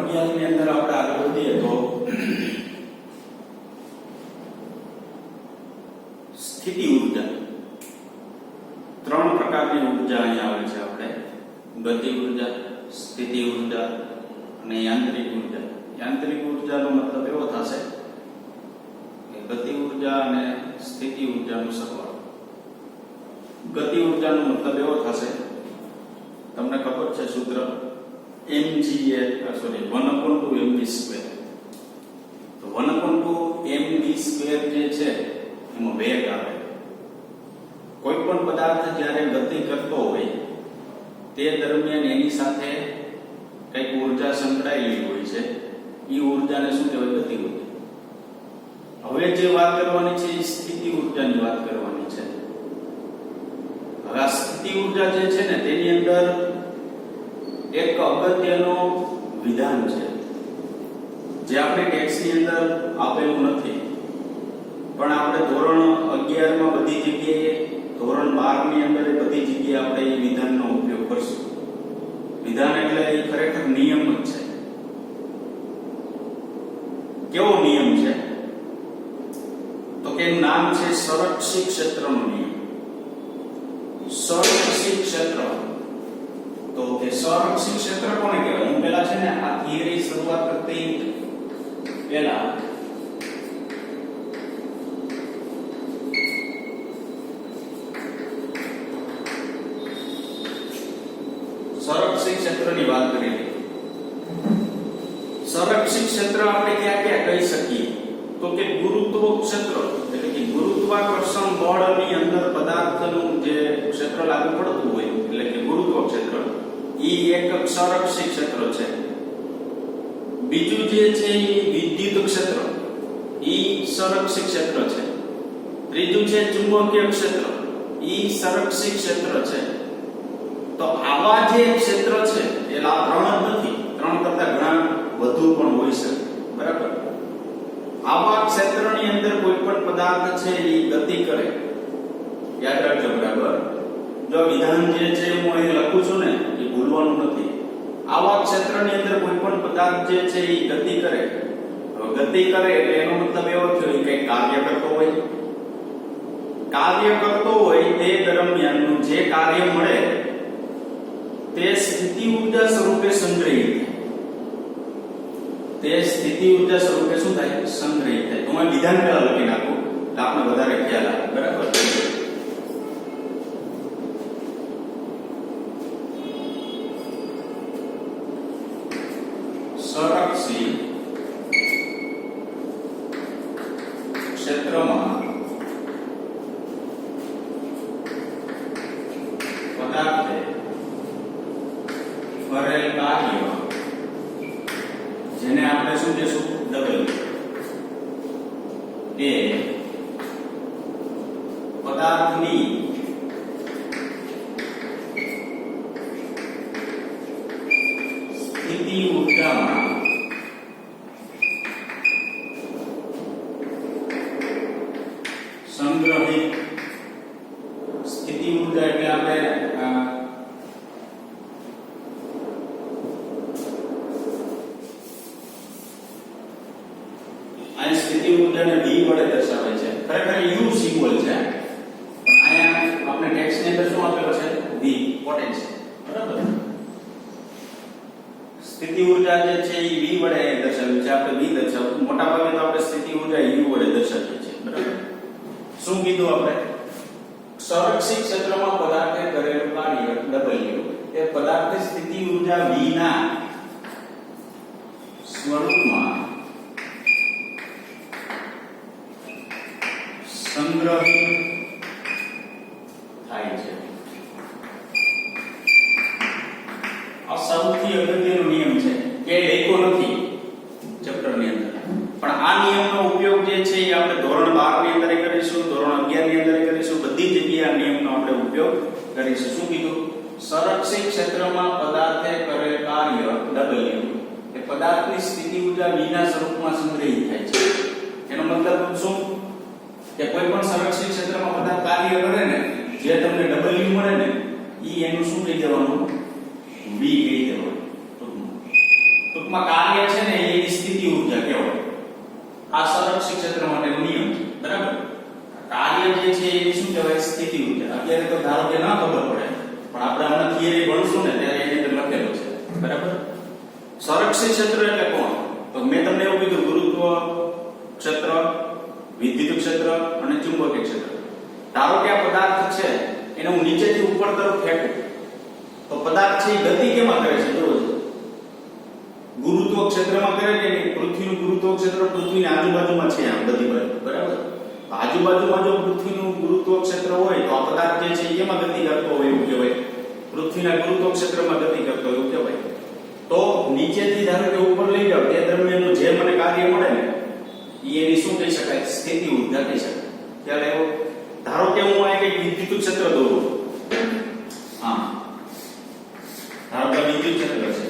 અગિયારની અંદર આપણે આગળ વધીએ તો સ્થિતિ ઊર્જા, ત્રણ પ્રકારની ઊર્જા અહીંયા આવે છે. આપણે ગતિ ઊર્જા, સ્થિતિ ઊર્જા અને યાંત્રિક ઊર્જા. યાંત્રિક ઊર્જાનો મતલબ એવો થશે કે ગતિ ઊર્જા અને સ્થિતિ ઊર્જાનો સરવાળો. ગતિ ઊર્જાનો મતલબ એવો થશે, તમને ખબર છે સૂત્ર mg 1/2 mv². તો 1/2 mv² જે છે એમાં વેગ આવે. કોઈ પણ પદાર્થ જ્યારે ગતિ કરતો હોય તે દરમિયાન એની સાથે કઈક ઊર્જા સંકળાયેલી હોય છે. એ ઊર્જાને શું કહેવાય? ગતિ ઊર્જા. હવે જે વાત કરવાની છે એ સ્થિતિ ઊર્જાની વાત કરવાની છે. હવે આ સ્થિતિ ઊર્જા જે છે ને તેની અંદર એક અગત્યનો વિધાન છે જે આપણે ટેક્સ્ટની અંદર આપેલું નથી, પણ આપણે ધોરણ 11 માં બધી જગ્યાએ, ધોરણ 12 ની અંદર બધી જગ્યાએ આપણે એ વિધાનનો ઉપયોગ કરશું. વિધાન એટલે એ ખરેખર નિયમ જ છે. કેવો નિયમ છે? તો કે નામ છે સંરક્ષિત ક્ષેત્રનો નિયમ. સંરક્ષિત ક્ષેત્ર. તો કે સંરક્ષિત ક્ષેત્ર કોને કહેવાય? હું પહેલા છે ને આ થિયરી શરૂઆત કરતી પહેલા સંરક્ષિત ક્ષેત્રની વાત કરી. સંરક્ષિત ક્ષેત્ર આપણે ક્યાં ક્યાં કહી શકીએ? તો કે ગુરુત્વ ક્ષેત્ર, એટલે કે ગુરુત્વાકર્ષણ બળની અંદર પદાર્થનું જે ક્ષેત્ર લાગુ પડતું હોય, એટલે કે ગુરુત્વ ક્ષેત્ર, એ એક સંરક્ષિત ક્ષેત્ર છે. બીજું જે છે એ વિદ્યુત ક્ષેત્ર, એ સંરક્ષિત ક્ષેત્ર છે. ત્રીજું છે ચુંબકીય ક્ષેત્ર, એ સંરક્ષિત ક્ષેત્ર છે. તો આવા જે ક્ષેત્ર છે એ આ ત્રણ જ નથી, ત્રણ કરતા ઘણા વધુ પણ હોઈ શકે. બરાબર? આવા ક્ષેત્રની અંદર કોઈ પણ પદાર્થ છે એ ગતિ કરે. યાદ રાખજો. બરાબર? જો વિધાન જે છે હું અહીં લખું છું ને એ ભૂલવાનું નથી. આવા ક્ષેત્રની અંદર કોઈ પણ પદાર્થ જે છે એ ગતિ કરે. ગતિ કરે એટલે એનો મતલબ એવો થયો કે કાર્ય કરતો હોય. કાર્ય કરતો હોય તે દરમિયાનનું જે કાર્ય મળે તે સ્થિતિ ઊર્જા સ્વરૂપે સંગ્રહિત થાય. તે સ્થિતિ ઊર્જા સ્વરૂપે શું થાય? સંગ્રહિત થાય. તો હું વિધાન પહેલા લખી નાખું તો આપણે વધારે ખ્યાલ આવે. બરાબર? સંરક્ષિત ક્ષેત્રમાં પદાર્થે કરેલ કાર્ય, જેને આપણે શું કહેશું? ડબલ. તે પદાર્થની સ્થિતિ ઊર્જામાં સંગ્રહિત. સ્થિતિ ઊર્જા એટલે આપણે સ્થિતિ ઊર્જાને V વડે દર્શાવે છે. ખરેખર U સિમ્બોલ છે, પણ અહીંયા આપણે ટેક્સ્ટની અંદર શું આપેલો છે? V, potential. બરાબર? સ્થિતિ ઊર્જા જે છે એ V વડે દર્શાવી છે. આપણે V દર્શાવવું, મોટા ભાગે તો આપણે સ્થિતિ ઊર્જા U વડે દર્શાવીએ છીએ. બરાબર? શું કીધું આપણે? સંરક્ષિત ક્ષેત્રમાં પદાર્થે કરેલું કાર્ય W એ પદાર્થની સ્થિતિ ઊર્જા V ના સ્વરૂપમાં સંગ્રહિત થાય છે. આ સૌથી અગત્યનો નિયમ છે કે લેખો નથી ચેપ્ટરની અંદર, પણ આ નિયમનો ઉપયોગ જે છે એ આપણે ધોરણ 12 ની અંદર કરીશું, ધોરણ 11 ની અંદર કરીશું. બધી જગ્યાએ આ નિયમનો આપણે ઉપયોગ કરીશું. શું કીધું? સંરક્ષિત ક્ષેત્રમાં પદાર્થે કરેલ કાર્ય W એ પદાર્થની સ્થિતિ ઊર્જા V ના સ્વરૂપમાં સંગ્રહિત થાય છે. એનો મતલબ શું? કે કોઈ પણ સંરક્ષિત ક્ષેત્રમાં પદાર્થ કાર્ય કરે ને, જે તમને W મળે ને, ઈ એનું શું કહી દેવાનું? V કહી દેવાનું. ટૂંકમાં ટૂંકમાં કાર્ય છે ને એની સ્થિતિ ઊર્જા કહેવાય. આ સંરક્ષિત ક્ષેત્ર માટેનો નિયમ છે. બરાબર? કાર્ય જે છે એની શું કહેવાય? સ્થિતિ ઊર્જા. અત્યારે તો ધારો કે ના ખબર પડે, પણ આપણે હમણાં થિયરી ભણશું ને ત્યારે એની અંદર લખેલું છે. બરાબર? સંરક્ષિત ક્ષેત્ર એટલે કોણ? તો મેં તમને એવું કીધું, ગુરુત્વ ક્ષેત્ર, વિદ્યુત ક્ષેત્ર અને ચુંબકીય ક્ષેત્ર. ધારો કે આ પદાર્થ છે એને હું નીચેથી ઉપર તરફ ફેંકું તો પદાર્થ છે એ ગતિ કેમાં કરે છે? જોવો. ગુરુત્વ ક્ષેત્રમાં કરે કે નહીં? પૃથ્વીનું ગુરુત્વ ક્ષેત્ર પૃથ્વીની આજુબાજુમાં છે, આમ બધી બાજુ. બરાબર? આજુબાજુમાં જો પૃથ્વીનું ગુરુત્વ ક્ષેત્ર હોય તો આ પદાર્થ જે છે એ કેમાં ગતિ કરતો હોય એવું કહેવાય? પૃથ્વીના ગુરુત્વ ક્ષેત્રમાં ગતિ કરતો હોય એવું કહેવાય. તો નીચેથી ધારો કે ઉપર લઈ જાવ તે દરમિયાનનું જે મને કાર્ય મળે ને એની શું કહી શકાય? સ્થિતિ ઊર્જા કહી શકાય. ખ્યાલ આવ્યો? ધારો કે હું આ એક વિદ્યુત ક્ષેત્ર દોરું. હા, ધારો કે વિદ્યુત ક્ષેત્ર છે.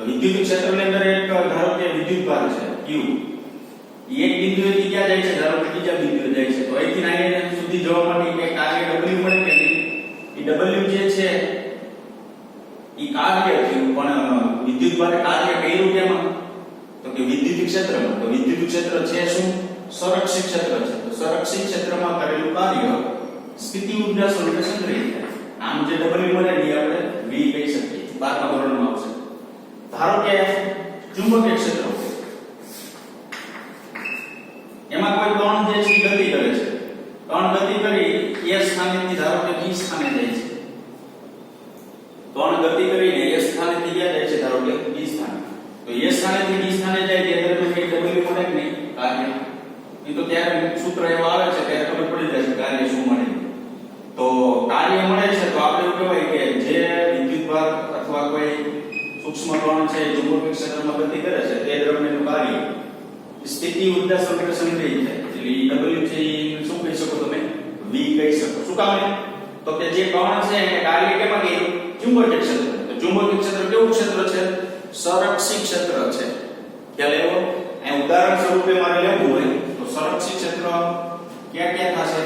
વિદ્યુત ક્ષેત્રની અંદર એક ધારો કે વિદ્યુત ભાર છે Q. એક બિંદુએથી ક્યાં જાય છે? ધારો કે બીજા બિંદુએ જાય છે. તો અહીંથી અહીંયા સુધી જવા માટે એક કાર્ય W મળે કે નહીં? એ W જે છે એ કાર્ય થયું, પણ વિદ્યુત ભારે કાર્ય કર્યું કેમાં? તો કે વિદ્યુત ક્ષેત્રમાં. તો વિદ્યુત ક્ષેત્ર છે શું? સંરક્ષિત ક્ષેત્ર છે. તો સંરક્ષિત ક્ષેત્રમાં કરેલું કાર્ય સ્થિતિ ઊર્જા સ્વરૂપે સંગ્રહિત થાય. આમ જે W મળે એ આપણે V કહી શકીએ. 12મા ધોરણમાં આવશે. ધારો કે ચુંબકીય ક્ષેત્ર, એમાં કોઈ કણ જે છે ગતિ કરે છે. કણ ગતિ કરી એ સ્થાનેથી ધારો કે B સ્થાને જાય છે. કણ ગતિ કરીને એ સ્થાનેથી ક્યાં જાય છે? ધારો કે B સ્થાને. તો એ સ્થાનેથી B સ્થાને જાય ત્યારે W મળે કે નહીં? કાર્ય. એ તો ત્યારે સૂત્ર એવા આવે છે ત્યારે ખબર પડી જાય છે કાર્ય શું મળે. તો કાર્ય મળે છે તો આપણે એવું કહેવાય કે જે વિદ્યુતભાર અથવા કોઈ સૂક્ષ્મ કણ છે ચુંબકીય ક્ષેત્રમાં ગતિ કરે છે તે દરમિયાનનું કાર્ય સ્થિતિ ઊર્જા સ્વરૂપે સંગ્રહિત થાય. એટલે W છે એ શું કહી શકો તમે? V કહી શકો. શું કામ? તો કે જે કણ છે એને કાર્ય કેમાં કર્યું? ચુંબકીય ક્ષેત્ર. તો ચુંબકીય ક્ષેત્ર કેવું ક્ષેત્ર છે? સંરક્ષિત ક્ષેત્ર છે. ખ્યાલ આવ્યો? આ ઉદાહરણ સ્વરૂપે મારે લેવું હોય તો સંરક્ષિત ક્ષેત્ર ક્યાં ક્યાં થશે?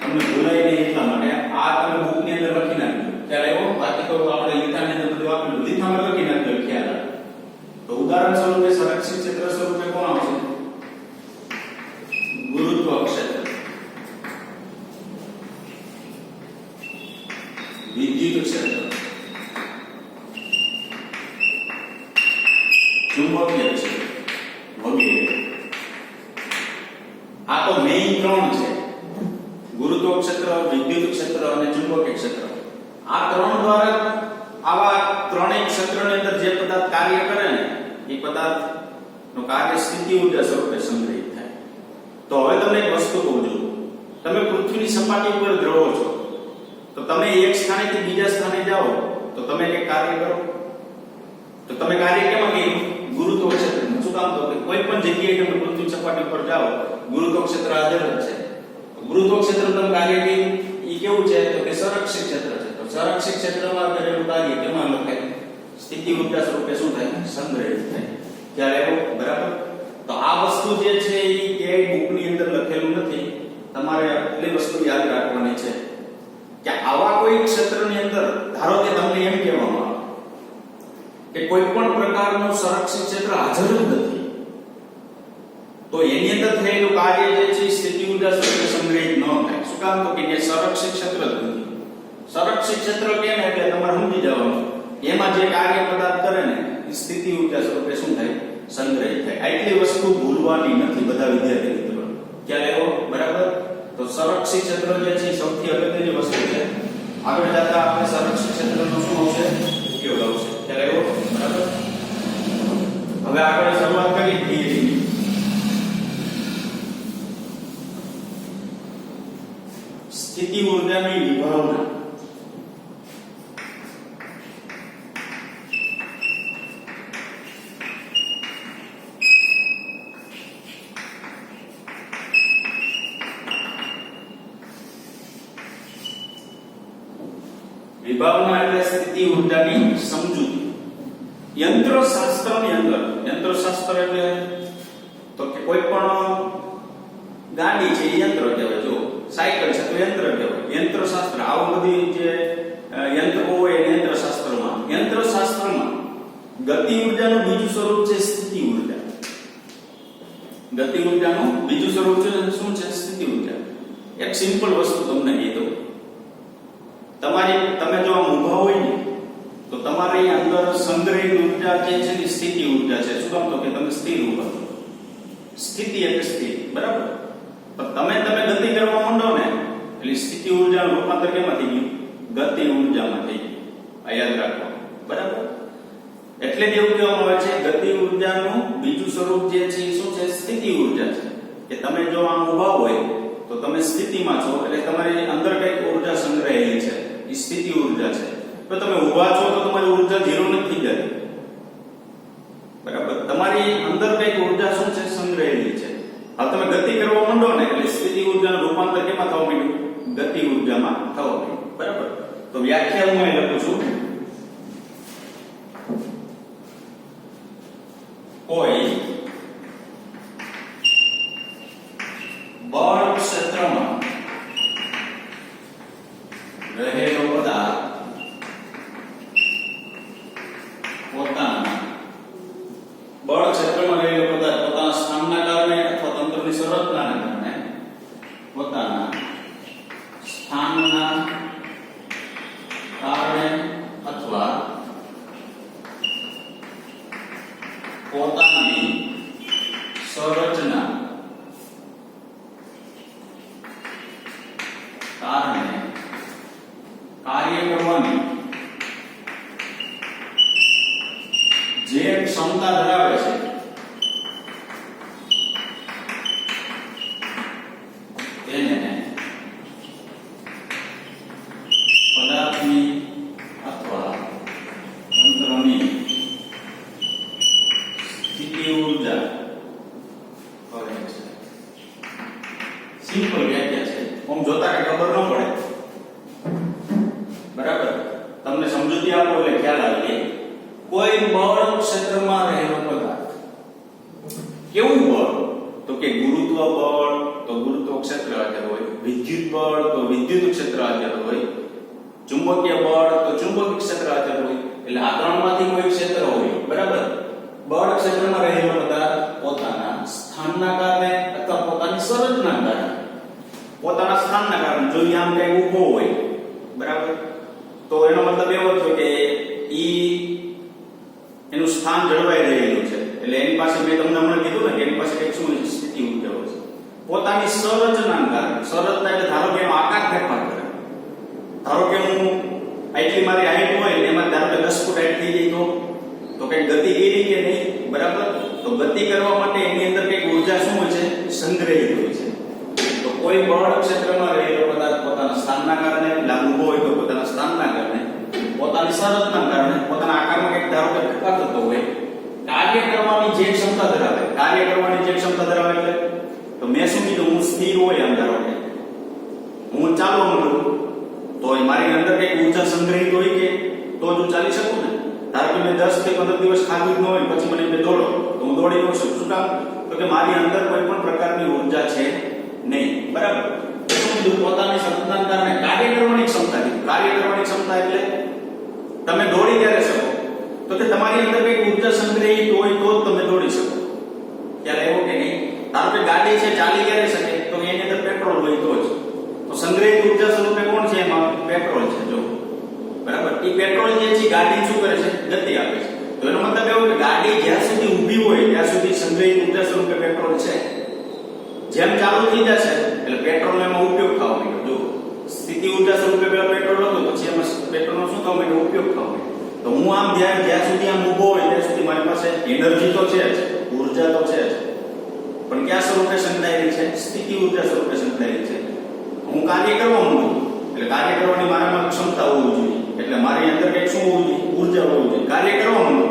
તમને ભૂલાય નહીં એટલા માટે આ તમે બુકની અંદર લખી નાખજો. ખ્યાલ આવ્યો? બાકી તો આપણે લીખાની અંદર બધું આપેલું, લીખામાં લખી નાખજો. ખ્યાલ આવે તો ઉદાહરણ સ્વરૂપે સંરક્ષિત ક્ષેત્ર સ્વરૂપે કોણ આવશે? ગુરુત્વ ક્ષેત્ર, વિદ્યુત ક્ષેત્ર, ચુંબકીય ક્ષેત્ર વગેરે. આ તો મેઈન ત્રણ છે: ગુરુત્વ ક્ષેત્ર, વિદ્યુત ક્ષેત્ર અને ચુંબકીય ક્ષેત્ર. આ ત્રણ દ્વારા આવા ત્રણેય ક્ષેત્રની અંદર જે પદાર્થ કાર્ય કરે ને એ પદાર્થનું કાર્ય સ્થિતિ ઊર્જા સ્વરૂપે સંગ્રહિત થાય. તો હવે તમને એક વસ્તુ કહું છું. તમે પૃથ્વીની સપાટી ઉપર દ્રવો છો તો તમે એક સ્થાનેથી બીજા સ્થાને જાઓ તો તમે એક કાર્ય કરો. તો તમે કાર્ય કેમાં કર્યું? ગુરુત્વ ક્ષેત્રમાં. શું કામ? તો કોઈ પણ જગ્યાએ તમે પૃથ્વી સપાટી પર જાઓ ગુરુત્વ ક્ષેત્ર હાજર જ છે. ગુરુત્વ ક્ષેત્રનું તમે કાર્ય કર્યું એ કેવું છે? તો કે સંરક્ષિત ક્ષેત્ર છે. તો સંરક્ષિત ક્ષેત્રમાં કરેલું કાર્ય કેમાં લખાય? સ્થિતિ ઊર્જા સ્વરૂપે શું થાય? સંગ્રહિત થાય. ખ્યાલ આવ્યો? બરાબર? તો આ વસ્તુ જે છે એ ક્યાંય બુકની અંદર લખેલું નથી. તમારે એટલી વસ્તુ યાદ રાખવાની છે કે આવા કોઈ ક્ષેત્રની અંદર ધારો કે તમને એમ કહેવામાં આવે કે કોઈ પણ પ્રકારનું સંરક્ષિત ક્ષેત્ર હાજર જ નથી તો એની અંદર થયેલું કાર્ય જે છે સ્થિતિ ઊર્જા સ્વરૂપે સંગ્રહિત ન થાય. શું કામ? તો કે એ સંરક્ષિત ક્ષેત્ર જ નથી. સંરક્ષિત ક્ષેત્ર કેમ? એટલે તમારે સમજી જવાનું એમાં જે કાર્ય પદાર્થ કરે ને એ સ્થિતિ ઊર્જા સ્વરૂપે શું થાય? સંગ્રહિત થાય. આટલી વસ્તુ ભૂલવાની નથી બધા વિદ્યાર્થી મિત્રો. ખ્યાલ આવ્યો? બરાબર? તો સંરક્ષિત ક્ષેત્ર જે છે સૌથી અગત્યની વસ્તુ છે. આગળ જતા આપણે સંરક્ષિત ક્ષેત્રનો શું આવશે? ઉપયોગ આવશે. ખ્યાલ આવ્યો? બરાબર? હવે આપણે શરૂઆત કરી થિયરીની. સ્થિતિ ઊર્જાની વિભાવના. વિભાવના એટલે સ્થિતિ ઊર્જાની સમજૂતી. યંત્રશાસ્ત્રની અંદર, યંત્રશાસ્ત્ર એટલે તો કે કોઈ પણ ગાડી છે એ યંત્ર કહેવાય. જો સાયકલ છે તો યંત્ર કહેવાય. યંત્રશાસ્ત્ર, આવું બધી જે યંત્રો હોય યંત્રશાસ્ત્રમાં ગતિ ઊર્જાનું બીજું સ્વરૂપ છે સ્થિતિ ઊર્જા. ગતિ ઊર્જાનું બીજું સ્વરૂપ છે શું છે? સ્થિતિ ઊર્જા. એક સિમ્પલ વસ્તુ તમને કહી દઉં. તમે જો આમ ઊભા હોય ને તો તમારી અંદર સંગ્રહિત ઊર્જા જે છે એ સ્થિતિ ઊર્જા છે. શું કામ? તો કે તમે સ્થિર ઊભા છો. સ્થિતિ એટલે સ્થિર, બરાબર? પણ તમે ગતિ કરવા માંડો ને એટલે સ્થિતિ ઊર્જાનું રૂપાંતર કેમાં થઈ ગયું? ગતિ ઊર્જામાં થઈ ગયું. આ યાદ રાખો, બરાબર? એટલે જ એવું કહેવામાં આવે છે ગતિ ઊર્જાનું બીજું સ્વરૂપ જે છે એ શું છે? સ્થિતિ ઊર્જા છે. કે તમે જો આમ ઊભા હોય તો તમે સ્થિતિમાં છો એટલે તમારી અંદર કઈક ઊર્જા સંગ્રહેલી છે, એ સ્થિતિ ઊર્જા છે. તો તમે ઊભા છો તો તમારી ઊર્જા ઝીરો નથી થઈ જતી, બરાબર? તમારી અંદર કઈક ઊર્જા શું છે? સંગ્રહેલી છે. હવે તમે ગતિ કરવા માંડો ને એટલે સ્થિતિ ઊર્જાનું રૂપાંતર કેમાં થવા માંડ્યું? ગતિ ઊર્જામાં થવા માંડ્યું, બરાબર? તો વ્યાખ્યા હું અહીં લખું છું. કોઈ બળ ક્ષેત્રમાં રહેલો પદાર્થ પોતાના બળ ક્ષેત્રમાં રહેલો પદાર્થ પોતાના સ્થાનના કારણે અથવા તંત્રની સંરચનાને કારણે પોતાના સ્થાનના કારણે અથવા પોતાની સંરચના કારણે કાર્ય કરવાની જે ક્ષમતા ધરાવે છે તેને પદાર્થની અથવા તંત્રની સ્થિતિ ઊર્જા કહે છે. સિમ્પલ વ્યાખ્યા છે. આમ જોતા કે ખબર ન પડે, બરાબર? તમને સમજૂતી આપો એટલે ખ્યાલ આવી જાય. કોઈ બળ ક્ષેત્રમાં રહેલો પદાર્થ. કેવું બળ? તો કે ગુરુત્વ બળ તો ગુરુત્વ ક્ષેત્ર હાજર હોય, વિદ્યુત બળ તો વિદ્યુત ક્ષેત્ર હાજર હોય, ચુંબકીય બળ તો ચુંબકીય ક્ષેત્ર હાજર હોય. એટલે આ ત્રણમાંથી કોઈ ક્ષેત્ર હોય, બરાબર? બળ ક્ષેત્રમાં રહેલો પદાર્થ પોતાના સ્થાનના કારણે અથવા પોતાની સંરચનાના કારણે, પોતાના સ્થાનના કારણે જો આમ કઈ ઊભો હોય, બરાબર, તો એનો મતલબ એવો થયો કે એનું સ્થાન જળવાઈ રહેલું છે. એટલે એની પાસે મેં તમને હમણાં કીધું ને કે એની પાસે કઈક શું સ્થિતિ ઊર્જા હોય છે. પોતાની સંરચનાના કારણે, સંરચના એટલે ધારો કે એનો આકાર ફેરફાર કરે. ધારો કે હું આટલી મારી હાઈટ હોય એમાં ધારો કે 10 ફૂટ હાઈટ થઈ જાય તો કઈ ગતિ કરી કે નહીં, બરાબર? તો ગતિ કરવા માટે એની અંદર કઈક ઊર્જા શું હોય છે? સંગ્રહિત હોય છે. તો કોઈ બળ ક્ષેત્રમાં રહેલો પદાર્થ પોતાના સ્થાનના કારણે લાગુ હોય તો પોતાના સ્થાનના કારણે, પોતાની સંરચનાના કારણે, પોતાના આકારમાં કઈક ધારો કે ફેરફાર થતો હોય, કાર્ય કરવાની જે ક્ષમતા ધરાવે. કાર્ય કરવાની જે ક્ષમતા ધરાવે એટલે તો મેં શું કીધું? હું સ્થિર હોય આમ ધારો કે હું ચાલવા માંડું તો મારી અંદર કઈક ઊર્જા સંગ્રહિત હોય કે તો જ હું ચાલી શકું ને. ધારો કે મેં 10 થી 15 દિવસ ખાધું જ ન હોય પછી મને બે દોડો તો હું દોડી ન શકું. શું કામ? તો કે મારી અંદર કોઈ પણ પ્રકારની ઊર્જા છે નહીં, બરાબર? શું કીધું? પોતાની સંરચનાના કારણે કાર્ય કરવાની ક્ષમતા કીધું. કાર્ય કરવાની ક્ષમતા એટલે તમે દોડી ક્યારે શકો? તો કે તમારી અંદર કઈક ઊર્જા સંગ્રહિત હોય તો જ તમે દોડી શકો. ખ્યાલ આવ્યો કે નહીં? ધારો કે ગાડી છે ચાલી ક્યારે શકે? તો એની અંદર પેટ્રોલ હોય તો જ. તો સંગ્રહિત ઊર્જા સ્વરૂપે કોણ છે? એમાં પેટ્રોલ છે. જો, બરાબર? એ પેટ્રોલ જે છે ગાડી શું કરે છે? ગતિ આપે છે. તો એનો મતલબ એવો કે ગાડી જ્યાં સુધી ઊભી હોય ત્યાં સુધી સંગ્રહિત ઊર્જા સ્વરૂપે પેટ્રોલ છે. જેમ ચાલુ થઈ જશે એટલે પેટ્રોલનો એમાં ઉપયોગ થવા માંડ્યો. જો સ્થિતિ ઊર્જા સ્વરૂપે પેલા પેટ્રોલ હતો પછી એમાં પેટ્રોલનો શું થવા માંડ્યો? ઉપયોગ થવા માંડ્યો. તો હું આમ જ્યાં સુધી આમ ઊભો હોય ત્યાં સુધી મારી પાસે એનર્જી તો છે જ, ઊર્જા તો છે જ, પણ કયા સ્વરૂપે સંકળાયેલી છે? સ્થિતિ ઊર્જા સ્વરૂપે સંકળાયેલી છે. હું કાર્ય કરવા માંગુ એટલે કાર્ય કરવાની મારામાં ક્ષમતા હોવી જોઈએ. એટલે મારી અંદર કંઈક શું હોવું જોઈએ? ઊર્જા હોવી જોઈએ. કાર્ય કરવા માંગુ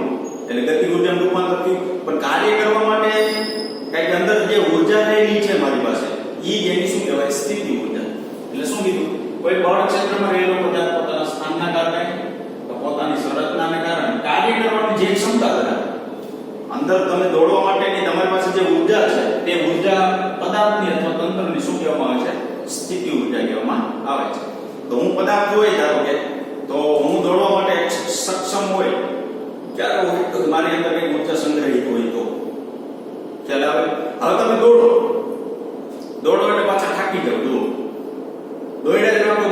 એટલે ગતિ ઊર્જાનું રૂપાંતર થયું. પણ કાર્ય કરવા માટે કંઈક અંદર જે ઊર્જા રહેલી છે મારી પાસે ઈ એની શું કહેવાય? સ્થિતિ ઊર્જા. એટલે શું કીધું? કોઈ બળ ક્ષેત્રમાં રહેલો પદાર્થ પોતાના સ્થાનના કારણે પોતાની સંરચનાને કારણે કાર્ય કરવાની જે ક્ષમતા ધરાવે. અંદર તમે દોડવા માટેની તમારી પાસે જે ઊર્જા છે તે ઊર્જા પદાર્થની અથવા તંત્રની શું કહેવામાં આવે છે? સ્થિતિ ઊર્જા કહેવામાં આવે છે. તો હું પદાર્થ હોય ધારો કે તો હું દોડવા માટે સક્ષમ હોય ક્યારે હોય તો મારી અંદર એક ઊર્જા સંગ્રહિત હોય તો ખ્યાલ આવે. હવે તમે દોડો એટલે પાછા થાકી જાવ. દોડ્યા જ રાખો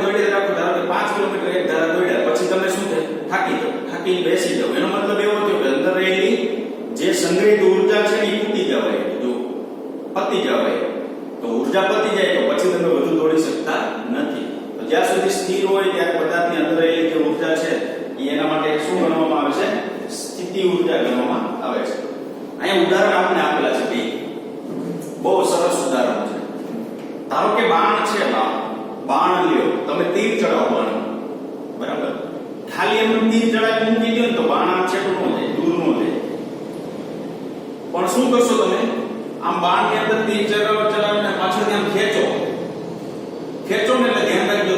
ધારો કે 5 કિલોમીટર એક ધારા દોડ્યા પછી તમે શું થાય થાકી જાવ, થાકીને બેસી જાવ. એનો મતલબ એવો થયો કે અંદર રહેલી જે સંગ્રહિત ઊર્જા છે એ તૂટી જવાય, જો પતી જવાય. તો ઊર્જા પતી જાય તો પછી તમે વધુ દોડી શકતા નથી. તો જ્યાં સુધી સ્થિર હોય ત્યારે પદાર્થની અંદર રહેલી જે ઊર્જા છે એ એના માટે શું ગણવામાં આવે છે? સ્થિતિ ઊર્જા ગણવામાં આવે છે. અહીંયા ઉદાહરણ આપણે આપેલા છે બે બહુ સરસ ઉદાહરણ છે. ધારો કે બાણ છે, બાણ લ્યો તમે, તીર ચડાવો બાણ, બરાબર. ખાલી એમ તીર ચડાવી મૂકી દો ને તો બાણ આમ છેટું ન જાય, દૂર ન જાય. પણ શું કરશો તમે? આમ બાણની અંદર તીર ચડાવીને પાછળથી આમ ખેંચો ને, એટલે ધ્યાન રાખજો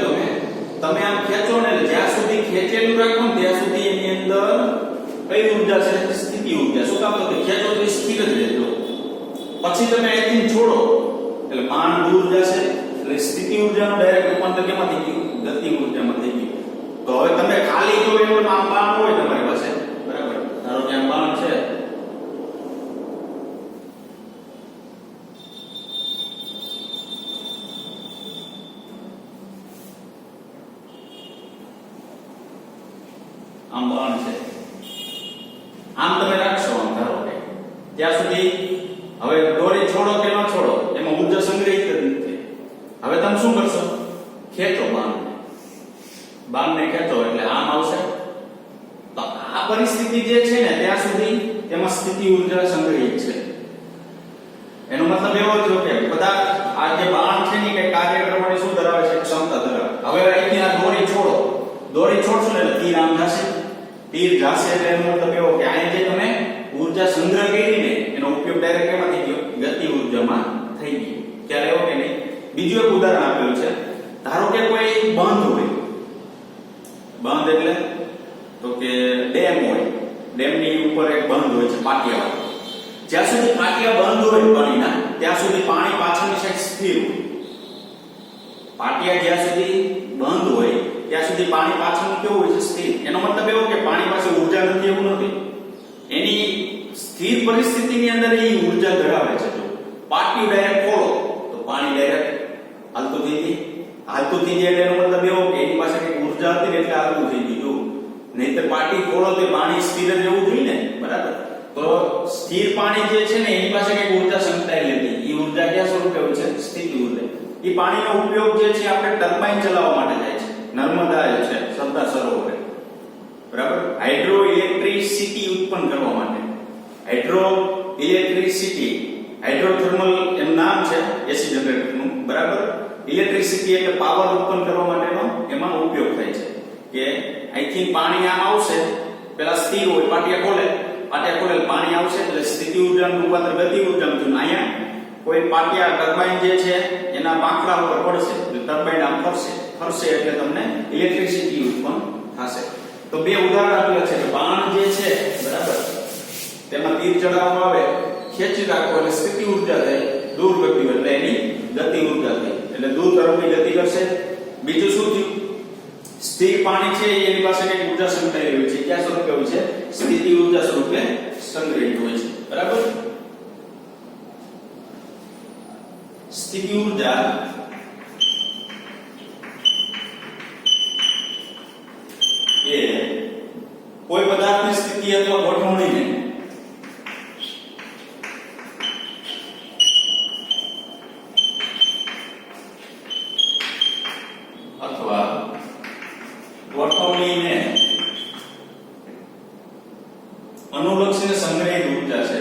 તમે આમ ખેંચો ને એટલે જ્યાં સુધી ખેંચેલું રાખો ને ત્યાં સુધી એની અંદર કઈ ઊર્જા છે? સ્થિતિ ઊર્જા. શું કામ? તો ખેંચો તો એ સ્થિર જ રહેજો. પછી તમે અહીંથી છોડો એટલે બાણ દૂર જશે, એટલે સ્થિતિ ઊર્જાનું ડાયરેક્ટ રૂપાંતર કેમાં થઈ ગયું? ગતિ ઊર્જામાં થઈ ગયું. તો હવે તમે ખાલી જો એવો આમ બાણ હોય તમારી પાસે, બરાબર, ધારો કે આમ બાણ છે, આમ બાણ છે, આમ તમે રાખશો આમ ધારો કે ત્યાં સુધી હવે દોરી છોડો કે ન છોડો એમાં ઊર્જા સંગ્રહિત નથી. હવે તમે શું કરશો? ખેંચો બાણને ખેંચો એટલે આમ આવશે. તો આ પરિસ્થિતિ જે છે ને ત્યાં સુધી તેમાં સ્થિતિ ઊર્જા સંગ્રહિત છે. એનો મતલબ એવો થયો કે પદાર્થ આ જે બાણ છે ને કે કાર્ય કરવાની શું ધરાવે છે? ક્ષમતા ધરાવે. હવે અહીંથી આ દોરી છોડશો ને એટલે તીર આમ જશે, એટલે એનો મતલબ એવો કે અહીંયા જે તમે ઊર્જા સંગ્રહ કરી ને એનો ઉપયોગ ડાયરેક્ટ કેમાં થઈ ગયો? ગતિ ઊર્જામાં થઈ ગયો. ખ્યાલ આવ્યો કે નહીં? બીજું એક ઉદાહરણ આપેલું છે. ધારો કે કોઈ બંધ હોય, બંધ એટલે તો કે ડેમ હોય, ડેમની ઉપર એક બંધ હોય છે પાટિયા. જ્યાં સુધી પાટિયા બંધ હોય પાણીના ત્યાં સુધી પાણી પાછળની સાઈડ સ્થિર હોય. પાટિયા જ્યાં સુધી બંધ હોય ત્યાં સુધી પાણી પાછળનું કેવું હોય છે? સ્થિર. એનો મતલબ એવો કે પાણી પાસે ઊર્જા નથી એવું નથી. એની સ્થિર પરિસ્થિતિની અંદર એ ઊર્જા ધરાવે છે. જો પાટિયું ડાયરેક્ટ ખોલો તો પાણી ડાયરેક્ટ હાલતું થઈ જાય. એનો મતલબ એવો કે એની પાસે કઈ ઊર્જા હતી ને એટલે હાલતું થઈ ગયું. નહીંતર પાટી ખોલો તો પાણી સ્થિર જ રહેવું જોઈએ ને, બરાબર. તો સ્થિર પાણી જે છે ને એની પાસે કઈ ઊર્જા સંકળાયેલી હતી. એ ઊર્જા ક્યાં સ્વરૂપે હોય છે? સ્થિતિ ઊર્જા. એ પાણીનો ઉપયોગ જે છે આપણે ટર્બાઇન ચલાવવા માટે થાય છે. નર્મદા છે, સરદાર સરોવર, બરાબર, હાઇડ્રો ઇલેક્ટ્રિસિટી ઉત્પન્ન કરવા માટે. હાઇડ્રો ઇલેક્ટ્રિસિટી, હાઇડ્રોથર્મલ એનું નામ છે એસી જનરેટરનું, બરાબર. ઇલેક્ટ્રિસિટી એટલે પાવર ઉત્પન્ન કરવા માટેનો એમાં ઉપયોગ થાય છે. કે અહીંથી પાણી આમ આવશે, પેલા સ્થિર હોય, પાટિયા ખોલે પાણી આવશે એટલે સ્થિતિ ઊર્જાનું રૂપાંતર ગતિ ઉર્જામાં થયું. અહીંયા કોઈ પાટિયા ટર્બાઇન જે છે એના પાંખડા ઉપર પડશે એટલે ટર્બાઇન આમ ફરશે એટલે તમને ઇલેક્ટ્રિસિટી ઉત્પન્ન થશે. તો બે ઉદાહરણ આપેલા છે કે બાણ જે છે, બરાબર, તેમાં તીર ચડાવવામાં આવે, ખેંચી રાખો એટલે સ્થિતિ ઊર્જા થાય, દૂર ગતિ એટલે એની ગતિ ઊર્જા થાય, એટલે દૂર તરફની ગતિ કરશે. બીજું શું થયું? સ્થિર પાણી છે એની પાસે કઈ ઊર્જા સંગ્રહિત હોય છે. ક્યાં સ્વરૂપે હોય છે? સ્થિતિ ઊર્જા સ્વરૂપે સંગ્રહિત હોય છે, બરાબર. સ્થિતિ ઊર્જા એ કોઈ પદાર્થની સ્થિતિ અથવા ગોઠવણીને અથવા ગોઠવણીને અનુલક્ષીને સંગ્રહિત ઊર્જા છે.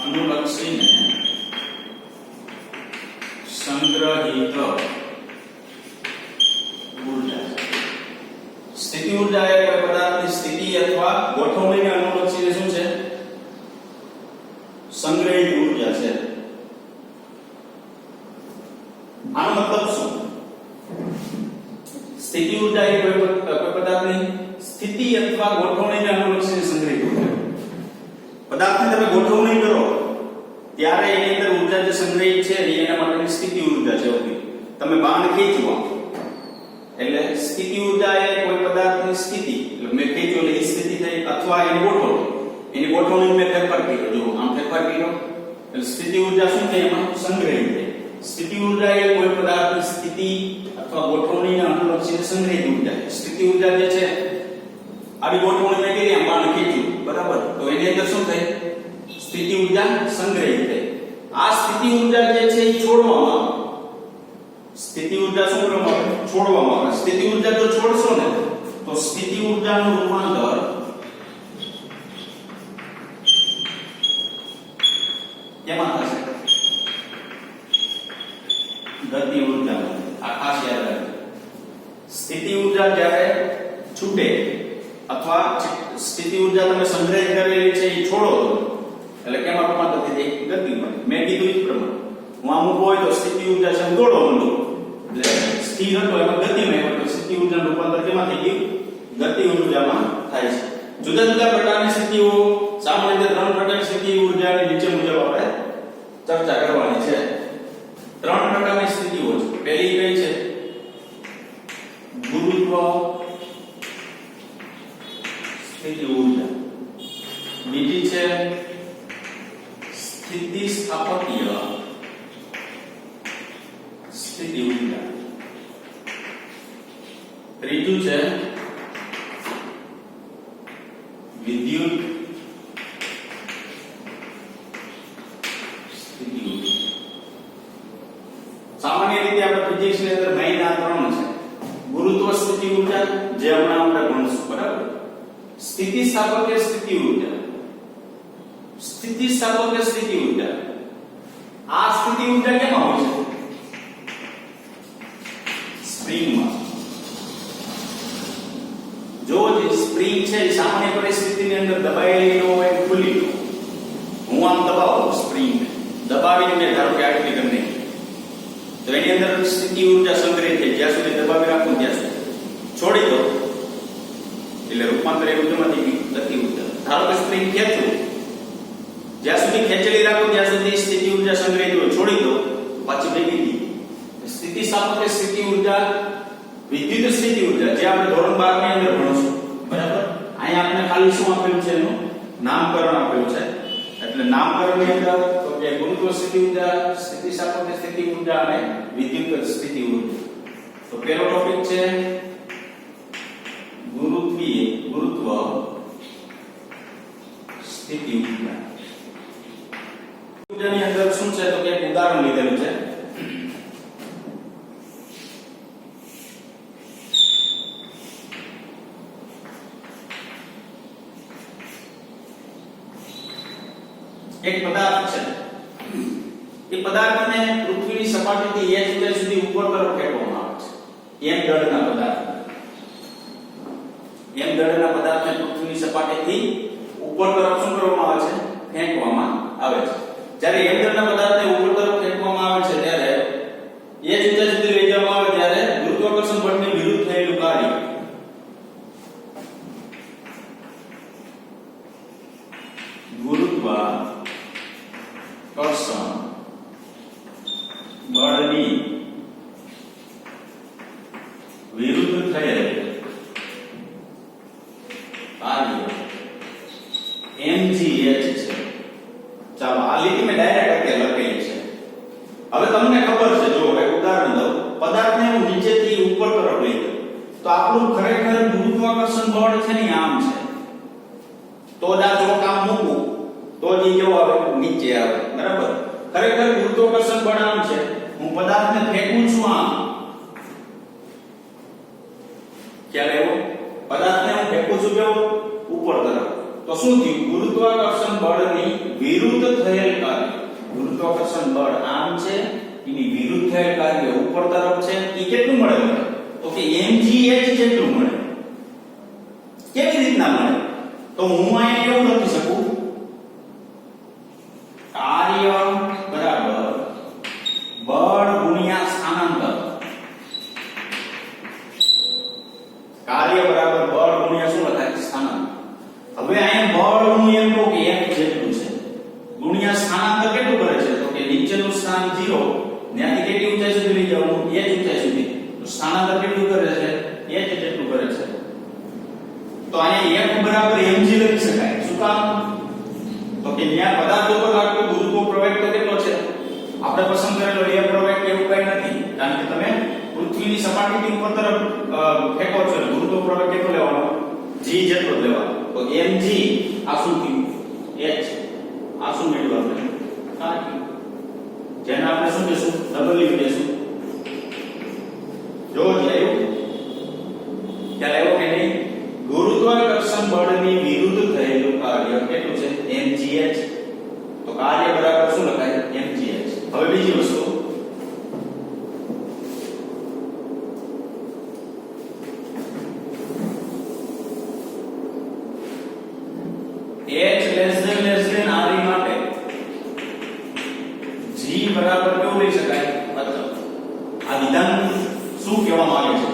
અનુલક્ષીને સંગ્રહિત ઊર્જા. સ્થિતિ ઊર્જા એ કોઈ પદાર્થની સ્થિતિ અથવા ગોઠવણીને અનુલક્ષીને શું છે? સંગ્રહિત ઊર્જા છે. આનો મતલબ શું? સ્થિતિ ઊર્જા એ કોઈ પદાર્થની સ્થિતિ અથવા ગોઠવણીને અનુલક્ષીને સંગ્રહિત ઊર્જા. પદાર્થની તમે ગોઠવણી કરો ત્યારે એની અંદર ઊર્જા જે સંગ્રહિત છે એના માટેની સ્થિતિ ઊર્જા છે. તમે બાણ ખેંચવા એટલે સ્થિતિ ઊર્જા એ કોઈ પદાર્થની સ્થિતિ એટલે એટલે મેં ખેંચ્યો એટલે એ સ્થિતિ થઈ, અથવા એની ગોઠવણી મેં ફેરફાર કર્યો, જો આમ ફેરફાર કર્યો એટલે સ્થિતિ ઊર્જા શું થઈ, એમાં સંગ્રહિત થઈ. સ્થિતિ ઊર્જા એ કોઈ પદાર્થની સ્થિતિ અથવા ગોઠવણીને અનુલક્ષીને સંગ્રહિત ઊર્જા છે. સ્થિતિ ઊર્જા જે છે આવી ગોઠવણી મેં કરી, આમ બાણ ખેંચ્યું, બરાબર, તો એની અંદર શું થઈ, સ્થિતિ ઊર્જા સંગ્રહિત થઈ. આ સ્થિતિ ઊર્જા જે છે એ છોડવામાં આવે. સ્થિતિ ઊર્જા શું કરવામાં આવે, છોડવામાં આવે. સ્થિતિ ઊર્જા જો છોડશો ને તો સ્થિતિ ઊર્જાનું રૂપાંતર કેમાં થશે, ગતિ ઊર્જામાં. આ ખાસ યાદ રાખજો. સ્થિતિ ઊર્જા જ્યારે છૂટે અથવા સ્થિતિ ઊર્જા તમે સંગ્રહિત કરેલી છે એ છોડો એટલે કેમાં રૂપાંતર થઈ જાય, ગતિમાં. મેં કીધું એ પ્રમાણે હું આમ ઊભો હોય તો સ્થિતિ ઊર્જા છે દોડો મંડો, એટલે સ્થિર હતો એમાં ગતિમાં આવ્યો, એટલે સ્થિતિ ઊર્જાનું રૂપાંતર કેમાં થઈ ગયું, ગતિ ઊર્જામાં થાય છે. જુદા જુદા પ્રકારની સ્થિતિઓ, સામાન્ય રીતે 3 પ્રકારની સ્થિતિ ઊર્જાની નીચે મુજબ આપણે ચર્ચા કરવાની છે. 3 પ્રકારની સ્થિતિઓ છે. પહેલી કઈ છે, ગુરુત્વ સ્થિતિ ઊર્જા. બીજી છે સ્થિતિસ્થાપકીય સ્થિતિ ઊર્જા. ત્રીજું છે વિદ્યુત સ્થિતિ ઊર્જા. સામાન્ય રીતે આપણે ફિઝિક્સ ની અંદર મેઈન આ 3 છે. ગુરુત્વ સ્થિતિ ઊર્જા જે હમણાં આપણે ભણશું, બરાબર. સ્થિતિસ્થાપકીય સ્થિતિ ઊર્જા. સ્થિતિસ્થાપકીય સ્થિતિ ઊર્જા, આ સ્થિતિ ઊર્જા કેમાં હોય છે, સ્પ્રિંગમાં. જો જે સ્પ્રિંગ છે એ સામાન્ય પરિસ્થિતિની અંદર દબાયેલી ન હોય, ખુલ્લી ન હોય. હું આમ દબાવું સ્પ્રિંગ, દબાવીને મેં ધારો કે આટલી કરી નાખી, તો એની અંદર સ્થિતિ ઊર્જા સંગ્રહિત થઈ. જ્યાં સુધી દબાવી રાખું ત્યાં સુધી, છોડી દો એટલે રૂપાંતર એ ઊર્જામાંથી ગતિ ઊર્જા. ધારો કે સ્પ્રિંગ ખેંચું, જ્યાં સુધી ખેંચેલી રાખું ત્યાં સુધી સ્થિતિ ઊર્જા સંગ્રહિત હોય, છોડી દો પાછી ભેગી થઈ. સ્થિતિસ્થાપક સ્થિતિ ઊર્જા, વિદ્યુત સ્થિતિ ઊર્જા જે આપણે ધોરણ 12 ની અંદર ભણશું, બરાબર. અહીંયા આપણે ખાલી શું આપેલું છે, એનું નામકરણ આપેલું છે. એટલે નામકરણની અંદર તો કે ગુરુત્વ સ્થિતિ ઊર્જા, સ્થિતિસ્થાપક સ્થિતિ ઊર્જા અને વિદ્યુત સ્થિતિ ઊર્જા. તો પહેલો ટોપિક છે ગુરુત્વ સ્થિતિ ઊર્જા. ઊર્જાની અંદર શું છે તો કે એક ઉદાહરણ લીધેલું છે. એક પદાર્થ છે, એ પદાર્થને પૃથ્વીની સપાટીથી h ઊંચાઈ સુધી ઉપર તરફ ફેંકવામાં આવે છે. m દળના પદાર્થને પૃથ્વીની સપાટીથી ઉપર તરફ શું કરવામાં આવે છે, ફેંકવામાં આવે છે. જ્યારે m દળના પદાર્થને ઉપર તરફ ફેંકવામાં આવે છે ત્યારે h ઊંચાઈ સુધી લઈ જવામાં આવે ત્યારે ગુરુત્વાકર્ષણ બળની વિરુદ્ધ થયેલું કાર્ય ગુરુત્વાકર્ષણ બળની વિરુદ્ધ થયેલ કાર્ય mgh છે. ચાલો આ લીટી મેં ડાયરેક્ટ લખેલી છે. હવે તમને ખબર છે, જો એક ઉદાહરણ દઉં, પદાર્થને હું નીચેથી ઉપર તરફ લઈ જાઉં તો આપણું ખરેખર ગુરુત્વાકર્ષણ બળ છે ને આમ છે. તો જ આ જો કામ મૂકું તો જ કેવો આવે, નીચે આવે, બરાબર. ખરેખર ગુરુત્વાકર્ષણ બળ આમ છે, હું પદાર્થને ફેંકું છું આમ. ક્યારે એવો પદાર્થને હું ફેંકું છું કેવો, ઉપર તરફ, તો શું થયું, ગુરુત્વાકર્ષણ બળની વિરુદ્ધ થયેલ કાર્ય. ગુરુત્વાકર્ષણ બળ આમ છે, એની વિરુદ્ધ થયેલ કાર્ય ઉપર તરફ છે. એ કેટલું મળે, તો કે mgh જેટલું મળે. કેવી રીતના મળે, તો હું અહીંયા કેવું લખી શકું, કાર્ય બરાબર બળ ગુણ્યા સ્થાનાંતર. કાર્ય બરાબર બળ ગુણ્યા શું લખાય, સ્થાનાંતર. હવે અહીંયા બળ હું એમ કહું કે f જેટલું છે ગુણ્યા સ્થાનાંતર કેટલું કરે છે, તો કે નીચેનું સ્થાન 0, ત્યાંથી કેટલી ઊંચાઈ સુધી લઈ જવાનું, h ઊંચાઈ સુધી. તો સ્થાનાંતર કેટલું કરે છે, h જેટલું કરે છે. તો અહીંયા F બરાબર mg લખી શકાય. શું કામ? તો કે ત્યાં પદાર્થ ઉપર લાગતો ગુરુત્વ પ્રવેગ તો કેટલો છે? આપણે પસંદ કરેલો એ પ્રવેગ એવું કઈ નથી, કારણ કે તમે પૃથ્વીની સપાટીથી ઉપર તરફ ફેંકો છો, ગુરુત્વ પ્રવેગ કેટલો લેવાનો? g જેટલો લેવાનો. તો mg આ શું થયું? h. આ શું મેળવ્યું આપણે? કારણ જેને આપણે શું કહેશું? w કહેશું. જો આવ્યું ખ્યાલ આવ્યો કે નહીં? ગુરુત્વાકર્ષણ બળની વિરુદ્ધ થયેલું કાર્ય કેટલું છે? mgh. તો કાર્ય બરાબર શું લખાય? mgh. હવે બીજી વસ્તુ, h RE માટે g બરાબર કેવું લઈ શકાય? અચળ. આ વિધાન શું કહેવા માંગે છે?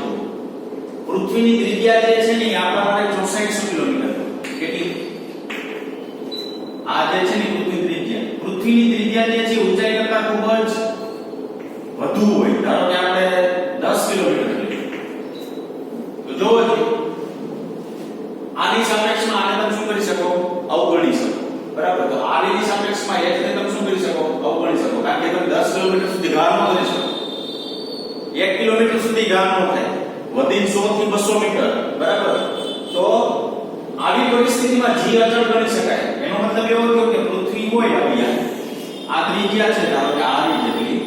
પૃથ્વીની ત્રિજ્યા જે છે ને એ આપણા માટે 6400 કિલોમીટર. કેટલી? આ જે છે ને પૃથ્વીની ત્રિજ્યા જે છે ઊંચાઈ કરતા ખૂબ જ વધુ હોય. ધારો કે આપણે 10 કિલોમીટર લઈએ તો જોવો આની સાપેક્ષમાં આને તમે શું કરી શકો? અવગણી શકો. બરાબર? તો આની સાપેક્ષમાં h ને તમે શું કરી શકો? અવગણી શકો. કારણ કે તમે 10 કિલોમીટર સુધી ગાળ ન કરી શકો. 1 કિલોમીટર સુધી ગાળ ન થાય. વધીને 100 થી 200 મીટર. બરાબર? તો આવી પરિસ્થિતિમાં g અચળ ગણી શકાય. એનો મતલબ એવો થયો કે પૃથ્વી હોય આ ત્રિજ્યા છે, ધારો કે r જેટલી.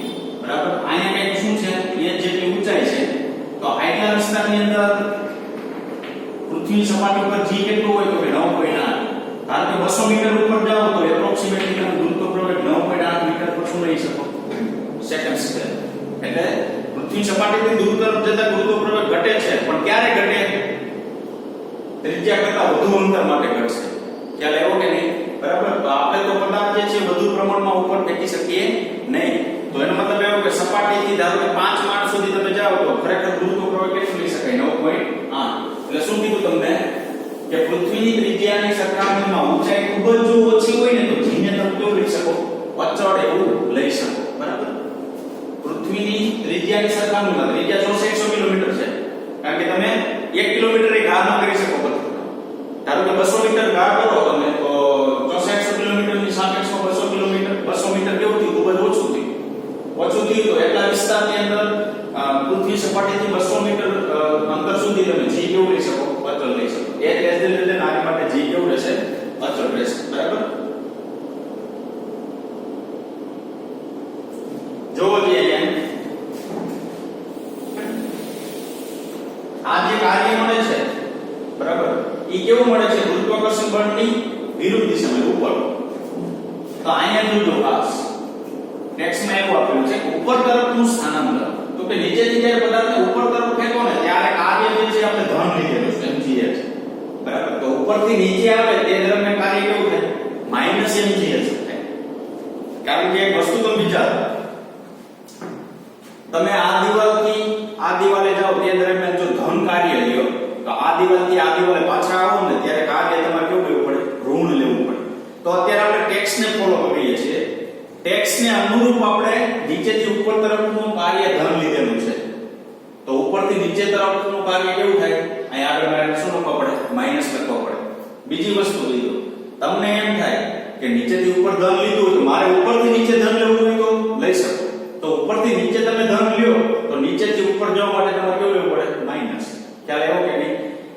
બરાબર? અહીંયા કંઈક શું છે? h જેટલી ઊંચાઈ છે. તો આટલા વિસ્તારની અંદર પૃથ્વીની સપાટી ઉપર g કેટલું હોય? તો કે 9.8. કારણ કે 200 મીટર ઉપર જાઓ તો એપ્રોક્સિમેટલી તમે ગુરુત્વ પ્રવેગ 9.8 મીટર પર શું લઈ શકો? Second square. એટલે પૃથ્વી સપાટીથી દૂર તરફ જતા ગુરુત્વ પ્રવેગ ઘટે છે, પણ ક્યારે ઘટે? ત્રિજ્યા કરતા વધુ અંતર માટે ઘટશે. ખ્યાલ આવ્યો કે નહીં? બરાબર? તો આપણે તો પદાર્થ જે છે વધુ પ્રમાણમાં ઉપર ફેંકી શકીએ નહીં. તો એનો મતલબ એવો કે સપાટીથી ધારો કે 5 માળ સુધી તમે જાઓ તો ખરેખર ગુરુત્વ પ્રવેગ કેટલું લઈ શકાય? 9.8. એટલે શું કીધું તમને? કે પૃથ્વીની ત્રિજ્યાની સરખામણીમાં ઊંચાઈ ખૂબ જ જો ઓછી હોય ને તો g ને તમે કેવું લઈ શકો? અચળ એવું લઈ શકો. બરાબર? પૃથ્વીની ત્રિજ્યાની સરખામણીમાં ત્રિજ્યા 6400 કિલોમીટર છે. કારણ કે તમે 1 કિલોમીટર એ ગાળ ન કરી શકો. ધારો કે 200 મીટર ગાળ કરો તમે તો 6400 કિલોમીટરની સાપેક્ષમાં 200 કિલોમીટર 200 મીટર કેવું થયું? ખૂબ જ ઓછું થયું. ઓછું થયું તો એટલા વિસ્તારની અંદર પૃથ્વી સપાટીથી 200 મીટર અંતર સુધી તમે g કેવું લઈ શકો? અચળ લઈ શકો. એ આની માટે g કેવું રહેશે? અચળ રહેશે. બરાબર? જોવો જોઈએ અહીંયા આ જે કાર્ય મળે છે, બરાબર, ઈ કેવું મળે છે? ગુરુત્વાકર્ષણ બળની વિરુદ્ધ દિશામાં ઉપર. તો અહીંયા જોજો ખાસ ટેક્સ્ટમાં એવું આપેલું છે ઉપર તરફનું સ્થાનાંતર. તો કે નીચેથી જ્યારે પદાર્થને ઉપર તરફ ફેંકો ને ત્યારે કાર્ય જે છે આપણે ધન લીધેલું છે mgh. બરાબર? તો ઉપરથી નીચે આવે તે દરમિયાન કાર્ય કેવું થાય? -mgh થાય. કારણ કે એક વસ્તુ તમે વિચારો, તમે આ દિવાલથી આ દિવાલે જાઓ તે દરમિયાન જો ધન કાર્ય લ્યો તો આ દિવાલથી આ દિવાલે પાછા આવો ને ત્યારે કાર્ય તમારે કેવું લેવું પડે? ઋણ લેવું પડે. તો અત્યારે આપણે ટેક્સને ફોલો કરીએ છીએ. ટેક્સને અનુરૂપ આપણે નીચેથી ઉપર તરફનું કાર્ય ધન લીધેલું છે. તો ઉપરથી નીચે તરફનું કાર્ય કેવું થાય? અહીં આગળ મારે શું લખવા પડે? માઈનસ લખવા પડે. બીજી વસ્તુ લીધો, તમને એમ થાય કે નીચેથી ઉપર ધન લીધું તો મારે ઉપરથી નીચે ધન લેવું હોય તો લઈ શકો. તો ઉપરથી નીચે તમે ધન લ્યો તો નીચેથી ઉપર જવા માટે તમારે કેવું લેવું પડે? માઈનસ. ખ્યાલ આવ્યો કે નહીં?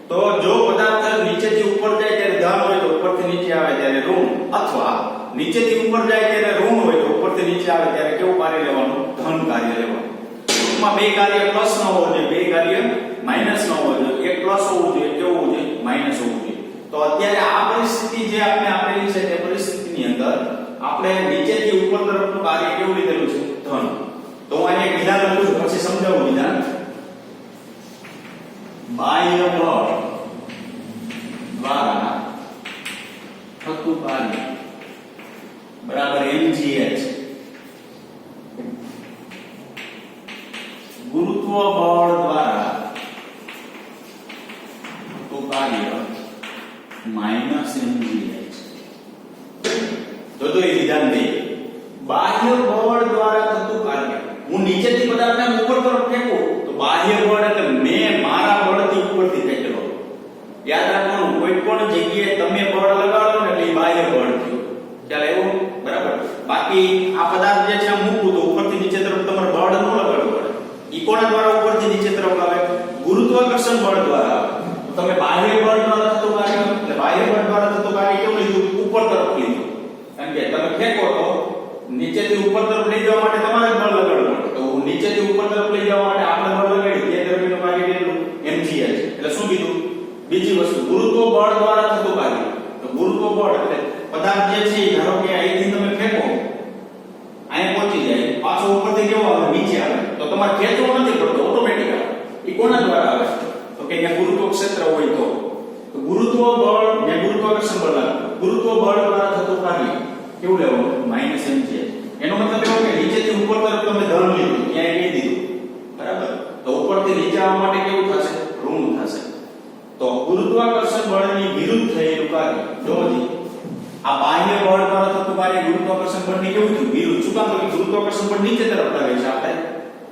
તો જો પદાર્થ નીચેથી ઉપર જાય ત્યારે ધન હોય તો ઉપરથી નીચે આવે ત્યારે ઋણ, અથવા નીચેથી ઉપર જાય ત્યારે ઋણ હોય તો ઉપરથી નીચે આવે ત્યારે કેવું કાર્ય લેવાનું? ધન કાર્ય લેવાનું. ટૂંકમાં બે કાર્ય પ્લસ ન હોવો જોઈએ, બે કાર્ય માઈનસ ન હોવો જોઈએ. એક પ્લસ હોવું જોઈએ, કેવું હોવું જોઈએ? માઈનસ હોવું જોઈએ. તો અત્યારે આ પરિસ્થિતિ જે આપણે આપેલી છે તે પરિસ્થિતિની અંદર આપણે નીચેથી ઉપર તરફનું કાર્ય કેવું લીધેલું છે? ધન. તો હું અહીંયા એક વિધાન લખું છું, પછી સમજાવું વિધાન. બાહ્ય બળ દ્વારા થતું કાર્ય બરાબર mgh. ગુરુત્વ બળ દ્વારા થતું કાર્ય -mgh. તો એ વિધાન દે બાહ્ય બળ દ્વારા થતું કાર્ય. હું નીચેથી પદાર્થને ઉપર તરફ ફેંકું તો બાહ્ય બળ એટલે મેં મારા બળથી ઉપરથી ફેંકેલો. યાદ રાખવાનું, પણ જગ્યાએ તમે બળ લગાડો ને એટલે એ બાહ્ય બળ થયું, ખ્યાલ આવ્યો? બરાબર. બાકી આ પદાર્થ જે છે આ મૂકવું તો ઉપરથી નીચે તરફ તમારે બળ ન લગાડવું પડે. ઈ કોના દ્વારા ઉપરથી નીચે તરફ આવે? ગુરુત્વાકર્ષણ બળ દ્વારા આવે. તો તમે બાહ્ય બળ દ્વારા થતું કાર્ય, એટલે બાહ્ય બળ દ્વારા થતું કાર્ય કેવું લીધું? ઉપર તરફ લીધું. કારણ કે તમે ફેંકો તો નીચેથી ઉપર તરફ લઈ જવા માટે તમારે બળ લગાડવું પડે. તો નીચેથી ઉપર તરફ લઈ જવા માટે આપણે બળ લગાડી તે દરમિયાનનું કાર્ય કેટલું? mgh. એટલે શું કીધું? બીજી વસ્તુ ગુરુત્વ બળ દ્વારા થતું કાર્ય. તો ગુરુત્વ બળ એટલે પદાર્થ જે છે ધારો કે અહીંથી તમે ફેંકો, અહીંયા પહોંચી જાય, પાછો ઉપરથી કેવો આવે? નીચે આવે. તો તમારે ખેંચવો નથી પડતો, ઓટોમેટિક આવે. એ કોના દ્વારા આવે? તો કે ત્યાં ગુરુત્વ ક્ષેત્ર હોય તો ગુરુત્વ બળ ને ગુરુત્વાકર્ષણ બળ લાગે. ગુરુત્વ બળ દ્વારા થતું કાર્ય કેવું લેવાનું? -mgh. એનો મતલબ એવો કે નીચેથી ઉપર તરફ તમે ધન લીધું, ક્યાંય લઈ દીધું, બરાબર? તો ઉપરથી નીચે આવવા માટે કેવું થશે? ઋણ થશે. તો ગુરુત્વાકર્ષણ બળની વિરુદ્ધ થયેલું કાર્ય જોજી, આ બાહ્ય બળ દ્વારા થતું કાર્ય ગુરુત્વાકર્ષણ બળની કેવું થયું? વિરુદ્ધ. શું કામ? તો ગુરુત્વાકર્ષણ બળ નીચે તરફ આવે છે, આપણે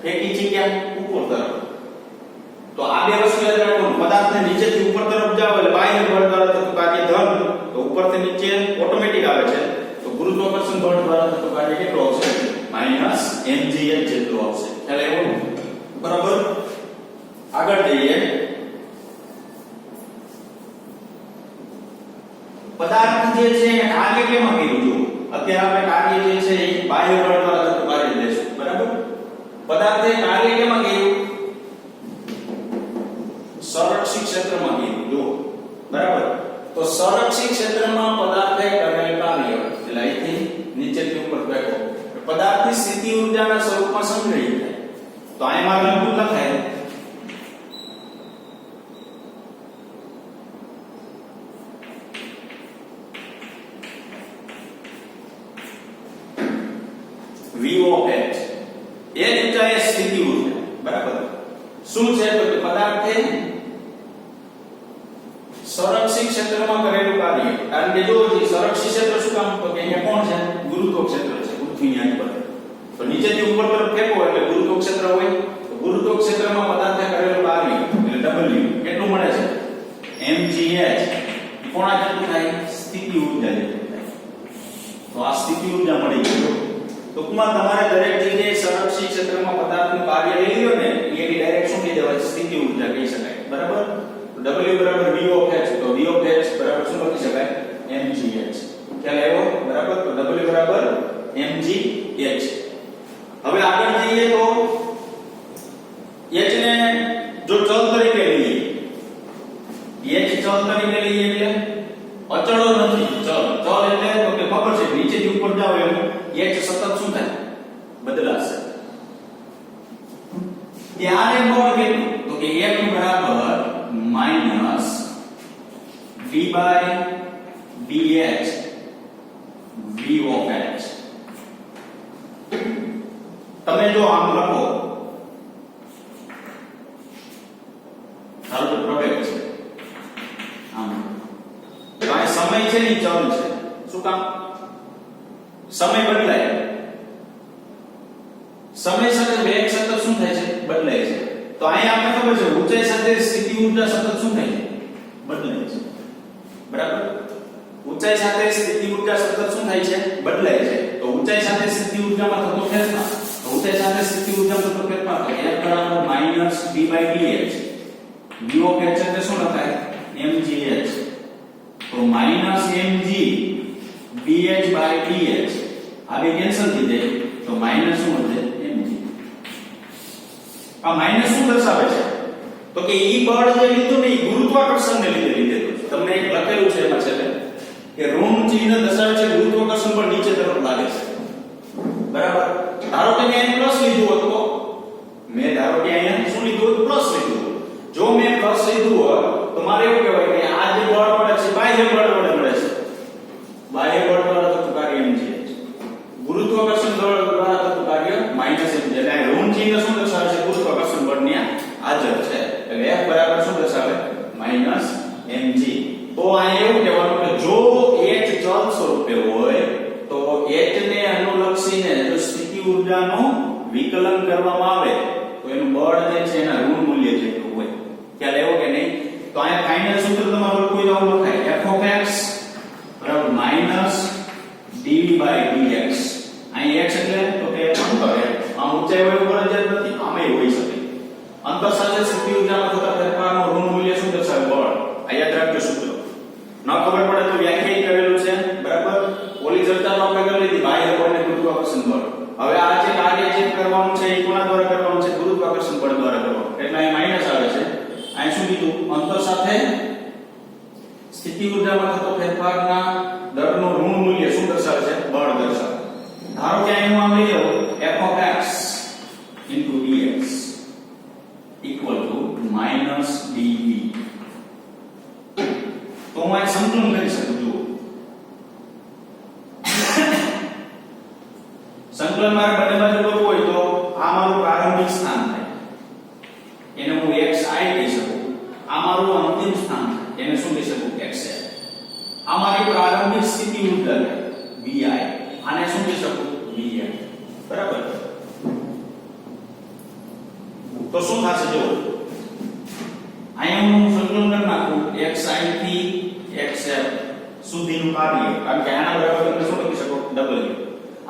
ફેંકી છે ક્યાં? ઉપર તરફ. તો આ બે વસ્તુ યાદ રાખવાનું. પદાર્થને નીચેથી ઉપર તરફ જાવ એટલે બાહ્ય બળ દ્વારા થતું કાર્ય ધન, તો ઉપરથી નીચે ઓટોમેટિક આવે છે. તો ગુરુત્વાકર્ષણ બળ દ્વારા થતું કાર્ય કેટલું આવશે? -mgh જેટલું આવશે. ખ્યાલ આવ્યો? બરાબર. આગળ જઈએ. પદાર્થ જે છે એને કાર્ય કેમાં કર્યું? જો અત્યારે આપણે કાર્ય જે છે એ બાહ્ય બળ દ્વારા થતું કાર્ય લેશું, બરાબર? પદાર્થે કાર્ય કેમાં કર્યું? સંરક્ષિત ક્ષેત્રમાં કર્યું. જો બરાબર. તો સંરક્ષિત ક્ષેત્રમાં પદાર્થે કરેલ કાર્ય એટલે અહીંથી નીચેથી ઉપર ફેંકો, પદાર્થની સ્થિતિ ઊર્જાના સ્વરૂપમાં સંગ્રહિત થાય. તો આમાં લંબુ લખાય VOH. એ ઊંચાઈએ સ્થિતિ ઊર્જા, બરાબર? શું છે? તો કે પદાર્થે સંરક્ષિત ક્ષેત્રમાં કરેલું કાર્ય. કારણ કે જો સંરક્ષિત ક્ષેત્ર શું કામ? તો કે અહીંયા કોણ છે? ગુરુત્વ ક્ષેત્ર છે, પૃથ્વીની આજુબાજુ. તો નીચેથી ઉપર તરફ ફેંકો એટલે ગુરુત્વ ક્ષેત્ર હોય. તો ગુરુત્વ ક્ષેત્રમાં પદાર્થે કરેલું કાર્ય એટલે W કેટલું મળે છે? mgh. કોના જેટલું થાય? સ્થિતિ ઊર્જા જેટલું થાય. તો આ સ્થિતિ ઊર્જા મળી ગઈ. ટૂંકમાં તમારે દરેક જગ્યાએ સંરક્ષિત ક્ષેત્રમાં પદાર્થનું કાર્ય લઈ લ્યો ને એની ડાયરેક્ટ શું કહી દેવાય? સ્થિતિ ઊર્જા કહી શકાય, બરાબર? W બરાબર VOH. તો VOH બરાબર શું લખી શકાય? mgh. ખ્યાલ આવ્યો? બરાબર. તો W બરાબર mgh. હવે આગળ જઈએ તો h ને જો ચલ તરીકે લઈએ, h ચલ તરીકે લઈએ એટલે અચળો નથી. ચલ એટલે તો કે ખબર છે નીચેથી ઉપર જાવ એમ h સતત શું થાય? બદલાશે. ત્યારે બળ કેટલું? તો કે f બરાબર -v/dh VOH. તમે જો આમ લખો, ધારો કે પ્રવેગ છે આમ, તો આ સમય છે ને ચલ છે. શું કામ? સમય બદલાય, સમય સાથે વેગ સતત શું થાય છે? બદલાય છે. તો અહીંયા આપણે ખબર છે ઊંચાઈ સાથે સ્થિતિ ઊર્જા સતત શું થાય છે? બદલાય છે, બરાબર? ઊંચાઈ સાથે સ્થિતિ ઊર્જા સતત શું થાય છે? બદલાય છે. તો ઊંચાઈ સાથે સ્થિતિ ઊર્જામાં થતો ફેરફાર, તો ઊંચાઈ સાથે સ્થિતિ ઊર્જામાં થતો ફેરફાર તો f બરાબર -v/dh. VOH એટલે શું લખાય? mgh. તો -mg bh/dh આ બે કેન્સલ થઈ જાય તો માઈનસ શું વધે? mg. આ માઈનસ શું દર્શાવે છે? તો કે ઈ બળ જે લીધું ને ઈ ગુરુત્વાકર્ષણને લીધે લીધેલું છે. તમને એક લખેલું છે એમાં છે કે ઋણ ચિહ્ન દર્શાવે છે ગુરુત્વાકર્ષણ બળ નીચે તરફ લાગે છે, બરાબર? ધારો કે મેં પ્લસ લીધું હોત તો મેં ધારો કે અહીંયા શું લીધું હોત? પ્લસ લીધું હોત. જો મેં પ્લસ લીધું હોત તો મારે એવું કહેવાય કે આ જે બળ મળે છે બાહ્ય બળ વડે મળે છે. બાહ્ય બળ દ્વારા થતું કાર્ય mg. ગુરુત્વાકર્ષણ બળ દ્વારા થતું કાર્ય -mg. એટલે આ ઋણ ચિહ્ન શું દર્શાવે છે? ગુરુત્વાકર્ષણ બળની હાજર છે. એટલે f બરાબર શું દર્શાવે? -mg. તો આ એવું કહેવાનું કે જો h ચલ સ્વરૂપે હોય તો h ને અનુલક્ષીને જો સ્થિતિ ઊર્જાનું વિકલન કરવામાં આવે તો એનું બળ જે છે એના ઋણ મૂલ્ય જેટલું હોય. ખ્યાલ આવ્યો કે નહીં? તો આ ફાઇનલ સૂત્ર તમારું કોઈ નવું લખાય શું કીધું? અંતર સાથે સ્થિતિ ઊર્જામાં થતો ફેરફારના દરનું ઋણ મૂલ્ય શું દર્શાવે છે? બળ દર્શાવે. ધારો કે અહીં હું આમ લઈ લઉં f of x into dx equal to -dv. તો હું આ સંતુલન કરી શકું છું. સંકલન મારે બંને બાજુ કરવું હોય તો આ મારું પ્રારંભિક સ્થાન થાય, એને હું xi કહી શકું. આ મારું અંતિમ સ્થાન થાય, એને શું કહી શકું? xi. આ મારી પ્રારંભિક સ્થિતિ ઊર્જા છે vi, આને શું કહી શકું? vm. બરાબર. તો શું થશે જો અહીંયા હું સંકલન કરી નાખું xi થી xf સુધીનું કાર્ય, કારણ કે આના બરાબર તમે શું લખી શકો? w.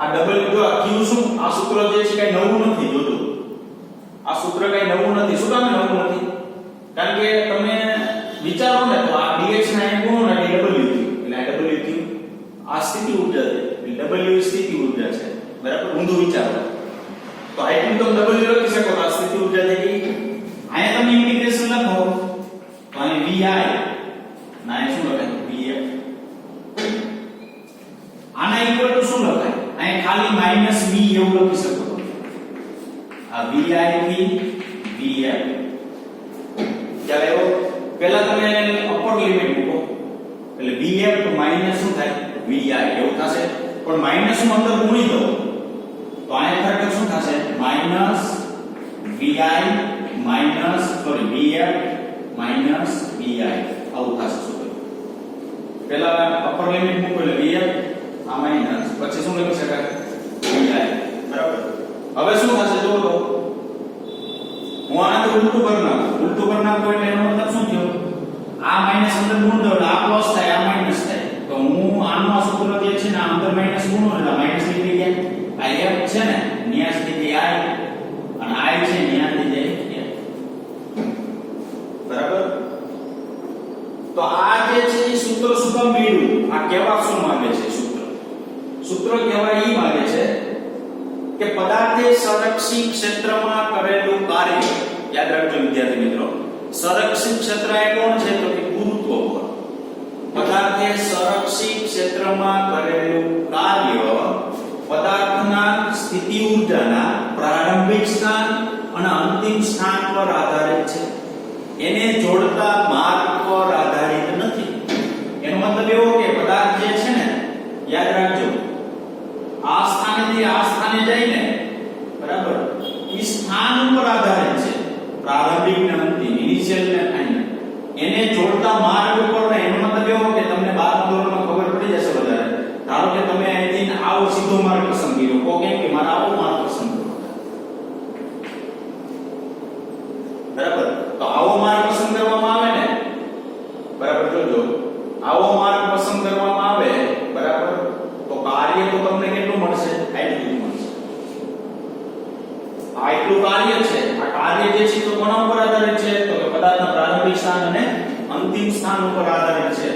આ w જો આ q શું? આ સૂત્ર જે છે કઈ નવું નથી. જોજો આ સૂત્ર કઈ નવું નથી. શું કામ નવું નથી? કારણ કે તમે વિચારો ને તો આ dx ના એક ગુણો ને w થયું, એટલે આ w થયું. આ સ્થિતિ ઊર્જા છે, w સ્થિતિ ઊર્જા છે. બરાબર. ઊંધું વિચારો તો આટલું તમે w લખી શકો તો આ સ્થિતિ ઊર્જા થઈ ગઈ. અહીંયા તમે ઇન્ટિગ્રેશન લખો તો અહીં vi ના અહીં શું લખાય? vf. આના ઇક્વલ ટુ શું લખાય? અહીં ખાલી માઈનસ v એવું લખી શકો. આ vi થી vf. ચાલો એવો પહેલા તમે અપર લિમિટ મૂકો એટલે vf તો માઈનસ શું થાય? vi એવું થશે. પણ માઈનસ હું અંદર ગુણી દઉં તો અહીંયા ખરેખર શું થશે? Minus vi minus sorry vf minus vi આવું થશે. શું પહેલા અપર લિમિટ મૂકો એટલે vf આ માઈનસ પછી શું લખી શકાય? vi. બરાબર. હવે શું થશે જો તો હું આને તો ઉલટું કરી નાખું એટલે એનો મતલબ શું થયો? આ માઈનસ અંદર ગુણ દઉં એટલે આ પ્લસ થાય, આ માઈનસ થાય. તો હું આનું આ સૂત્ર જે છે ને આ અંદર માઈનસ ગુણો એટલે માઈનસ નીકળી ગયા. આ f છે ને ન્યાસ થી જાય i અને i છે ન્યાસ થી જાય f. બરાબર. તો આ જે છે એ સૂત્ર શું કામ મેળવ્યું? આ કહેવા શું માંગે છે? સૂત્ર કહેવા ઈ માંગે છે કે પદાર્થે સંરક્ષિત ક્ષેત્રમાં કરેલું કાર્ય. યાદ રાખજો વિદ્યાર્થી મિત્રો, સંરક્ષિત ક્ષેત્ર એ કોણ છે? તો કે ગુરુત્વ બળ. પદાર્થે સંરક્ષિત ક્ષેત્રમાં કરેલું કાર્ય પદાર્થના સ્થિતિ ઊર્જાના પ્રારંભિક સ્થાન અને અંતિમ સ્થાન પર આધારિત છે. એને જોડતા માર્ગ પર આધારિત નથી. એનો મતલબ એવો કે પદાર્થ જે છે ને, યાદ રાખજો, આ સ્થાનેથી આ સ્થાને જઈને બરાબર એ સ્થાન ઉપર આધારિત છે. પ્રારંભિક ને અંતિમ, ઇનિશિયલ ને ફાઇનલ, એને જોડતા માર્ગ ઉપર ને. એનો મતલબ એવો કે તમને 12મા ધોરણમાં ખબર પડી જશે વધારે. ધારો કે તમે અહીંથી આવો સીધો માર્ગ પસંદ કર્યો, કો કેમ કે મારે આવો માર્ગ પસંદ કરવો. બરાબર. તો આવો માર્ગ પસંદ કરવામાં આવે ને, બરાબર, જોજો આવો માર્ગ પસંદ કરવામાં આવે બરાબર, તો કાર્ય તો તમને કેટલું મળશે? આટલું મળશે. આટલું કાર્ય છે. આ કાર્ય જે છે તો કોના ઉપર આધારિત છે? તો કે પદાર્થના પ્રારંભિક સ્થાન અને અંતિમ સ્થાન ઉપર આધારિત છે.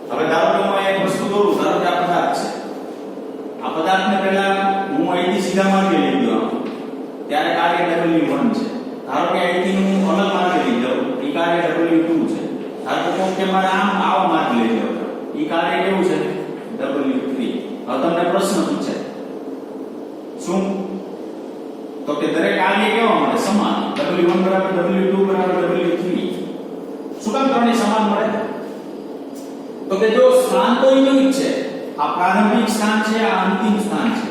હવે ધારો કે હું એક વસ્તુ દોરું, ધારો કે આ પદાર્થ છે. આ પદાર્થને પહેલા હું અહીંથી સીધા માર્ગે લઈ ગયો ત્યારે કાર્ય w1 છે. ધારો કે અહીંથી હું અલગ માર્ગે લઈ જાઉં, એ કાર્ય w2 છે. ધારો કે મારે આમ આવો માર્ગ લઈ જાઉં, એ કાર્ય કેવું છે? w3. હવે તમને પ્રશ્ન પૂછે શું? તો કે દરેક કાર્ય કેવા મળે? સમાન. w1 બરાબર w2 બરાબર w3. શું કામ ત્રણેય સમાન મળે? તો કે જો સ્થાન તો યુનિક છે. આ પ્રારંભિક સ્થાન છે, આ અંતિમ સ્થાન છે.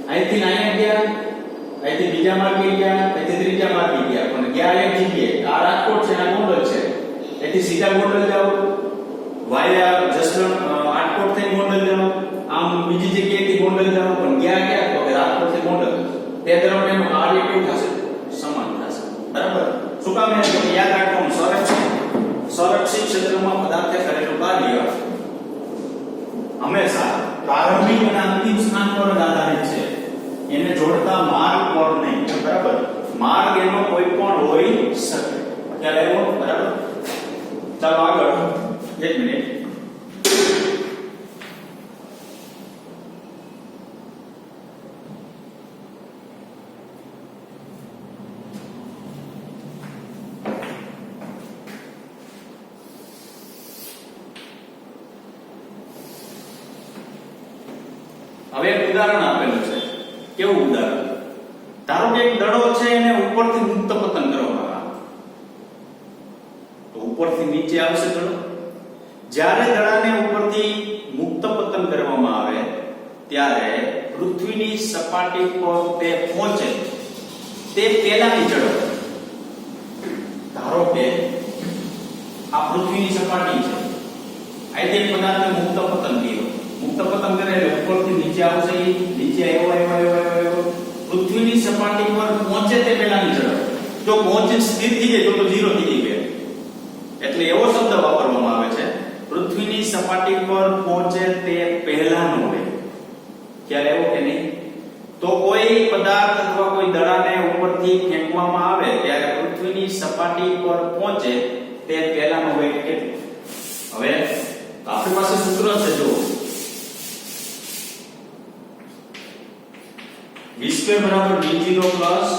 અહીંથી અહીંયા ગયા, અહીંથી બીજા માર્ગે ગયા, અહીંથી ત્રીજા માર્ગે ગયા, પણ ગયા એક જગ્યાએ. આ રાજકોટ છે, આ ગોંડલ છે. અહીંથી સીધા ગોંડલ જાઓ, વાયા જસદણ રાજકોટ થી ગોંડલ જાઓ, આમ બીજી જગ્યાએથી ગોંડલ જાઓ, પણ ગયા ક્યાં? તો કે રાજકોટ થી ગોંડલ. તે તરફ એનું કાર્ય કેવું થશે? સમાન થશે. બરાબર. શું કામ? યાદ રાખવાનું, સંરક્ષિત ક્ષેત્રમાં પદાર્થે કરેલું કાર્ય હંમેશા પ્રારંભિક અને અંતિમ સ્થાન પર જ આધારિત છે. એને જોડતા માર્ગ પર નહીં. બરાબર. માર્ગ એનો કોઈ પણ હોઈ શકે. ખ્યાલ આવ્યો? બરાબર. ચાલો આગળ. એક મિનિટ. હવે એક ઉદાહરણ આપેલું છે. કેવું ઉદાહરણ? ધારો કે એક દડો છે એને ઉપરથી મુક્ત પતન કરવામાં આવે તો ઉપરથી નીચે આવશે દડો. જ્યારે દડાને ઉપરથી મુક્ત પતન કરવામાં આવે ત્યારે પૃથ્વીની સપાટી પર તે પહોંચે તે પહેલાની ઝડપ. ધારો કે આ પૃથ્વીની સપાટી છે, આથી પદાર્થને મુક્ત પતન કર્યો. મુક્ત પતન કરે એટલે ઉપરથી નીચે આવશે, નીચે આવ્યો પૃથ્વીની સપાટી પર પહોંચે તે પહેલાની ઝડપ. જો પહોંચે સ્થિર થઈ જાય તો 0 થઈ જાય. એટલે એવો શબ્દ વાપરવામાં આવે છે પૃથ્વીની સપાટી પર પહોંચે તે પહેલાનો વેગ. ખ્યાલ આવ્યો કે નહીં? તો કોઈ પદાર્થ અથવા કોઈ દડાને ઉપરથી ફેંકવામાં આવે ત્યારે પૃથ્વીની સપાટી પર પહોંચે તે પહેલાનો વેગ કેટલો? હવે આપણી પાસે સૂત્ર છે, જો v² બરાબર v0 પ્લસ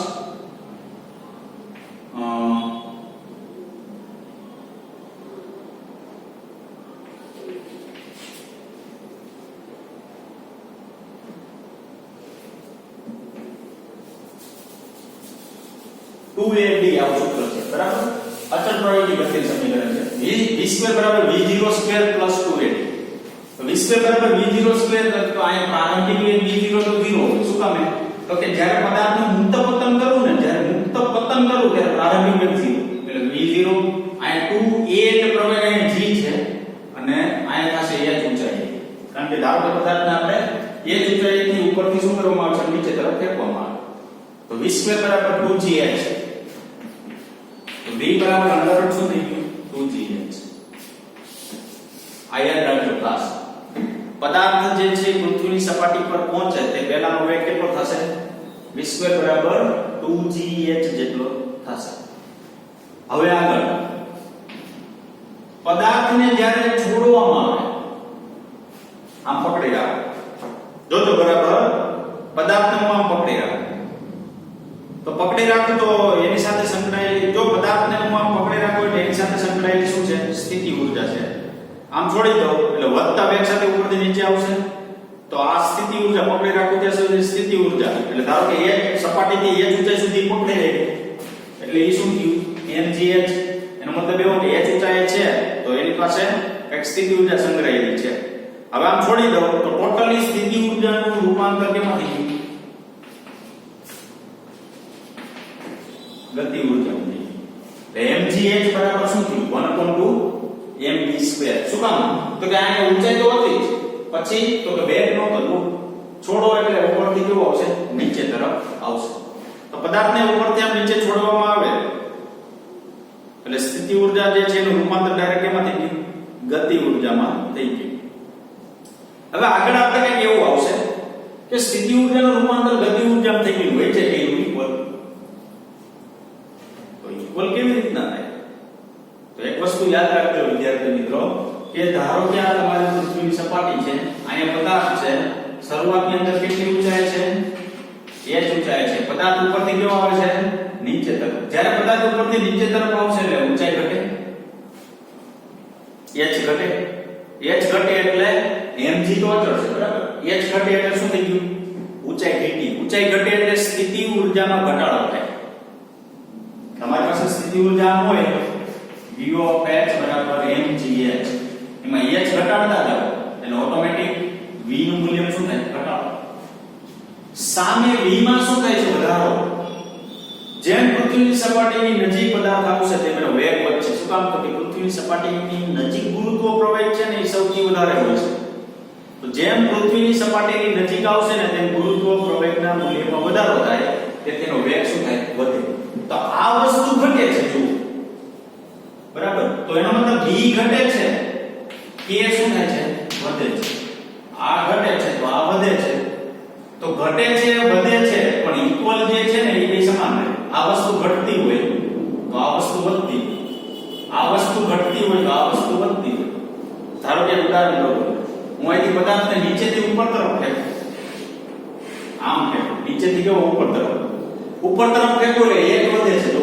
2ab આવું સૂત્ર છે, બરાબર? અચળ પ્રવાહીની ગતિનું સમીકરણ છે. v² બરાબર v02 પ્લસ 2ab. તો v² બરાબર v02 તો આ પ્રારંભિક વેગ v0 તો 0. શું કામ? તો કે જ્યારે પદાર્થનું મુક્ત પતન કરવું ને, જ્યારે મુક્ત પતન કરવું ત્યારે પ્રારંભિક વેગ 0. એટલે v0 આ 2a એટલે પ્રવેગ અહીં g છે અને આ પાસે h ઊંચાઈ. કારણ કે ધારો કે પદાર્થને આપણે h ઊંચાઈથી ઉપરથી શું કરવામાં આવે છે? નીચે તરફ ફેંકવામાં આવે. તો v² બરાબર 2gh. તો v બરાબર અંડર રૂટ શું થઈ ગયું? 2gh. આ યાદ રાખજો ક્લાસ. પદાર્થ જે છે પૃથ્વીની સપાટી પર પહોંચે તે પહેલાનો વેગ કેટલો થશે? v² બરાબર 2gh જેટલો થશે. હવે આગળ પદાર્થને જ્યારે છોડવામાં આવે, આમ પકડી રાખો. જોજો બરાબર, પદાર્થને હું આમ પકડી રાખું તો પકડી રાખું તો એની સાથે સંકળાયેલી, જો પદાર્થને હું આમ પકડી રાખું એટલે એની સાથે સંકળાયેલી શું છે? સ્થિતિ ઊર્જા છે. આમ છોડી દો એટલે વધતા વેગ સાથે ઉપરથી નીચે આવશે. તો આ સ્થિતિ ઊર્જા પકડી રાખું ત્યાં સુધી સ્થિતિ ઊર્જા, એટલે ધારો કે એક સપાટીથી એક ઊંચાઈ સુધી પકડી રહી એટલે એ શું થયું? mgh. એનો મતલબ એવો કે h ઊંચાઈ છે તો એની પાસે એક સ્થિતિ ઊર્જા સંગ્રહાયેલી છે. હવે આમ છોડી દો તો ટોટલી સ્થિતિ ઊર્જાનું રૂપાંતર કેમાં થઈ ગયું? ગતિ ઊર્જા થઈ ગઈ. mgh બરાબર શું થયું? 1/2 mv². શું કામ? તો કે આ ઊંચાઈ તો હતી જ, પછી તો કે વેગ નહોતો, છોડો એટલે ઉપરથી કેવો આવશે? નીચે તરફ આવશે. તો પદાર્થને ઉપરથી આમ નીચે છોડવામાં આવે એટલે સ્થિતિ ઊર્જા જે છે એનું રૂપાંતર ડાયરેક્ટ કેમાં થઈ ગયું? ગતિ ઊર્જામાં થઈ ગયું. હવે આગળ આપણે કંઈક એવું આવશે કે સ્થિતિ ઊર્જાનું રૂપાંતર ગતિ ઊર્જામાં થઈ ગયું હોય છે કે ઇક્વલ. તો ઇક્વલ કેવી રીતના થાય? તો એક વસ્તુ યાદ રાખજો વિદ્યાર્થી મિત્રો, કે ધારો કે આ તમારી પૃથ્વીની સપાટી છે, અહીંયા પદાર્થ છે, શરૂઆતની અંદર કેટલી ઊંચાઈ છે? h ઊંચાઈ છે. પદાર્થ ઉપરથી કેવો આવે છે? નીચે તરફ. જ્યારે પદાર્થ ઉપરથી નીચે તરફ આવશે એટલે ઊંચાઈ ઘટે, h ઘટે. h ઘટે એટલે mg તો અચળ છે, બરાબર? h ઘટે એટલે શું થઈ ગયું? ઊંચાઈ ઘટી. ઊંચાઈ ઘટે એટલે સ્થિતિ ઊર્જામાં ઘટાડો થાય. તમારી પાસે સ્થિતિ ઊર્જા આમ હોય v of h બરાબર mgh, એમાં h ઘટાડતા જાઓ એટલે ઓટોમેટિક v નું મૂલ્ય શું થાય? ઘટાડો. સામે v માં શું થાય છે? વધારો. જેમ પૃથ્વીની સપાટીની નજીક પદાર્થ આવશે તેમ એનો વેગ વધશે. શું કામ? તો કે પૃથ્વીની સપાટીની નજીક ગુરુત્વ પ્રવેગ છે ને એ સૌથી વધારે હોય છે. તો જેમ પૃથ્વીની સપાટીની નજીક આવશે ને તેમ ગુરુત્વ પ્રવેગના મૂલ્યમાં વધારો થાય તેથી તેનો વેગ શું થાય? વધે. તો આ વસ્તુ ઘટે છે, જુઓ બરાબર? તો એનો મતલબ v ઘટે છે, k શું થાય છે? વધે છે. આ ઘટે છે તો આ વધે છે. તો ઘટે છે વધે છે પણ ઇક્વલ જે છે ને એ બે સમાન રહે. આ વસ્તુ ઘટતી હોય તો આ વસ્તુ વધતી, આ વસ્તુ ઘટતી હોય તો આ વસ્તુ વધતી હોય. ધારો કે ઉદાહરણ લો, હું અહીંથી પદાર્થને નીચેથી ઉપર તરફ ફેંકું, આમ ફેંકું, નીચેથી કેવો? ઉપર તરફ ફેંકું એટલે એક વધે છે. તો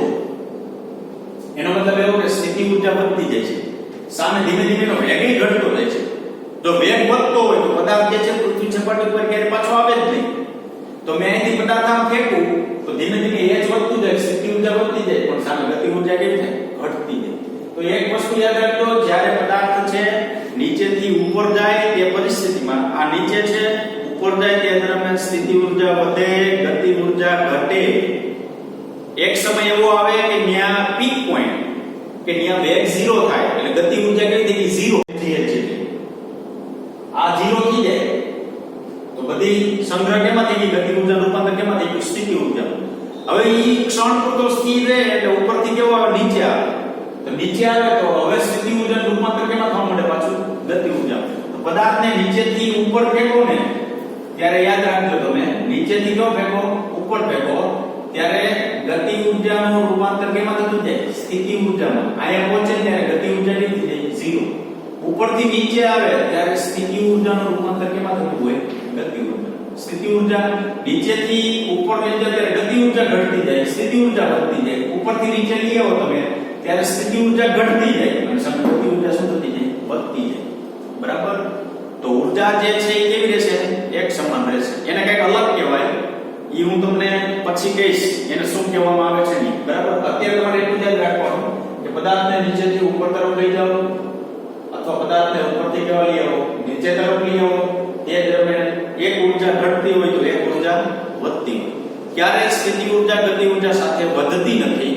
એનો મતલબ એવો કે સ્થિતિ ઊર્જા વધતી જાય છે, સામે ધીમે ધીમે એનો વેગ ઘટતો જાય છે. જો વેગ વધતો હોય તો પદાર્થ જે છે પૃથ્વી સપાટી ઉપર ક્યારે પાછો આવે જ નહીં. તો મેં અહીંથી પદાર્થ આમ ફેંકું તો ધીમે ધીમે h વધતું જાય, સ્થિતિ ઊર્જા વધતી જાય, પણ સામે ગતિ ઊર્જા કેવી થાય? ઘટતી જાય. તો એક વસ્તુ યાદ રાખજો, જ્યારે પદાર્થ છે નીચેથી ઉપર જાય તે પરિસ્થિતિમાં આ નીચે છે ઉપર જાય તે દરમિયાન સ્થિતિ ઊર્જા વધે, ગતિ ઊર્જા ઘટે. એક સમય એવો આવે કે ત્યાં પીક પોઈન્ટ કે ત્યાં વેગ 0 થાય એટલે ગતિ ઊર્જા કેવી થઈ ગઈ? 0 થઈ જાય. આ 0 થઈ જાય તો બધી સંગ્રહ કેમાં થઈ ગઈ? ગતિ ઊર્જા રૂપાંતર કેમાં થઈ ગયું? સ્થિતિ ઊર્જા. હવે ઈ ક્ષણ પૂરતો સ્થિર રહે એટલે ઉપરથી કેવો આવે? નીચે આવે. તો નીચે આવે તો હવે સ્થિતિ ઊર્જા રૂપાંતર કેમાં થવા માંડે? પાછું ગતિ ઊર્જા. તો પદાર્થને નીચેથી ઉપર ફેંકો ને ત્યારે યાદ રાખજો, તમે નીચેથી જો ફેંકો ઉપર ફેંકો ત્યારે ગતિ ઊર્જાનું રૂપાંતર કેમાં થતું જાય? સ્થિતિ ઊર્જામાં. અહીંયા પહોંચે ત્યારે ગતિ ઊર્જા કેવી થઈ જાય? 0. ઉપરથી નીચે આવે ત્યારે સ્થિતિ ઊર્જાનું રૂપાંતર કેમાં થતું હોય? ગતિ ઊર્જા. સ્થિતિ ઊર્જા નીચેથી ઉપર લઈ જાય ત્યારે ગતિ ઊર્જા ઘટતી જાય, સ્થિતિ ઊર્જા વધતી જાય. ઉપરથી નીચે લઈ આવો તમે ત્યારે સ્થિતિ ઊર્જા ઘટતી જાય અને સામે ગતિ ઊર્જા શું થતી જાય? વધતી જાય. બરાબર? તો ઊર્જા જે છે એ કેવી રહેશે? એક સમાન રહેશે. એને કંઈક અલગ કહેવાય, ઈ હું તમને પછી કહીશ એને શું કહેવામાં આવે છે નહીં. બરાબર? અત્યારે તમારે એટલું યાદ રાખવાનું કે પદાર્થને નીચેથી ઉપર તરફ લઈ જાઓ અથવા પદાર્થને ઉપરથી કેવા લઈ આવો? નીચે તરફ લઈ આવો. તે દરમિયાન એક ઊર્જા ઘટતી હોય તો એક ઊર્જા વધતી હોય. ક્યારે સ્થિતિ ઊર્જા ગતિ ઊર્જા સાથે વધતી નથી,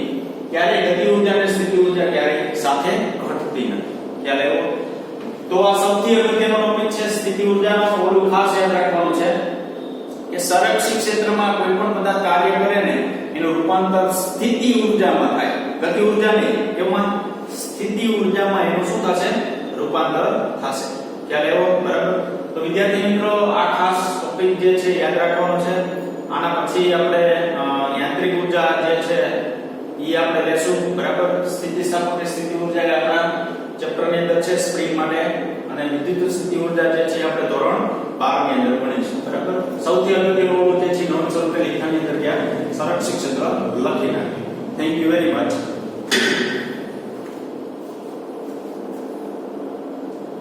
ક્યારે ગતિ ઊર્જા અને સ્થિતિ ઊર્જા ક્યારે સાથે ઘટતી નથી. ખ્યાલ આવ્યો? તો આ સૌથી અગત્યનો ટોપિક છે સ્થિતિ ઊર્જાનો. ઓલું ખાસ યાદ રાખવાનું છે કે સંરક્ષિત ક્ષેત્રમાં કોઈ પણ પદાર્થ કાર્ય કરે ને એનું રૂપાંતર સ્થિતિ ઊર્જામાં થાય, ગતિ ઊર્જા નહીં. એમાં સ્થિતિ ઊર્જામાં એનું શું થશે? રૂપાંતર થશે. ખ્યાલ આવ્યો? બરાબર? તો વિદ્યાર્થી મિત્રો આ ખાસ ટોપિક જે છે યાદ રાખવાનો છે. આના પછી આપણે યાંત્રિક ઊર્જા જે છે ઈ આપણે લેશું. બરાબર? સ્થિતિસ્થાપક સ્થિતિ ઊર્જા એ આપણા ચેપ્ટરની અંદર છે સ્પ્રિંગ માટે, અને વિદ્યુત સ્થિતિ ઊર્જા જે છે આપણે ધોરણ 12 ની અંદર ભણીશું. બરાબર? સૌથી અગત્યનું જે છે નોંધ સ્વરૂપે લેખાની અંદર ત્યાં સંરક્ષિત ક્ષેત્ર લખી નાખ્યું. Thank you very much.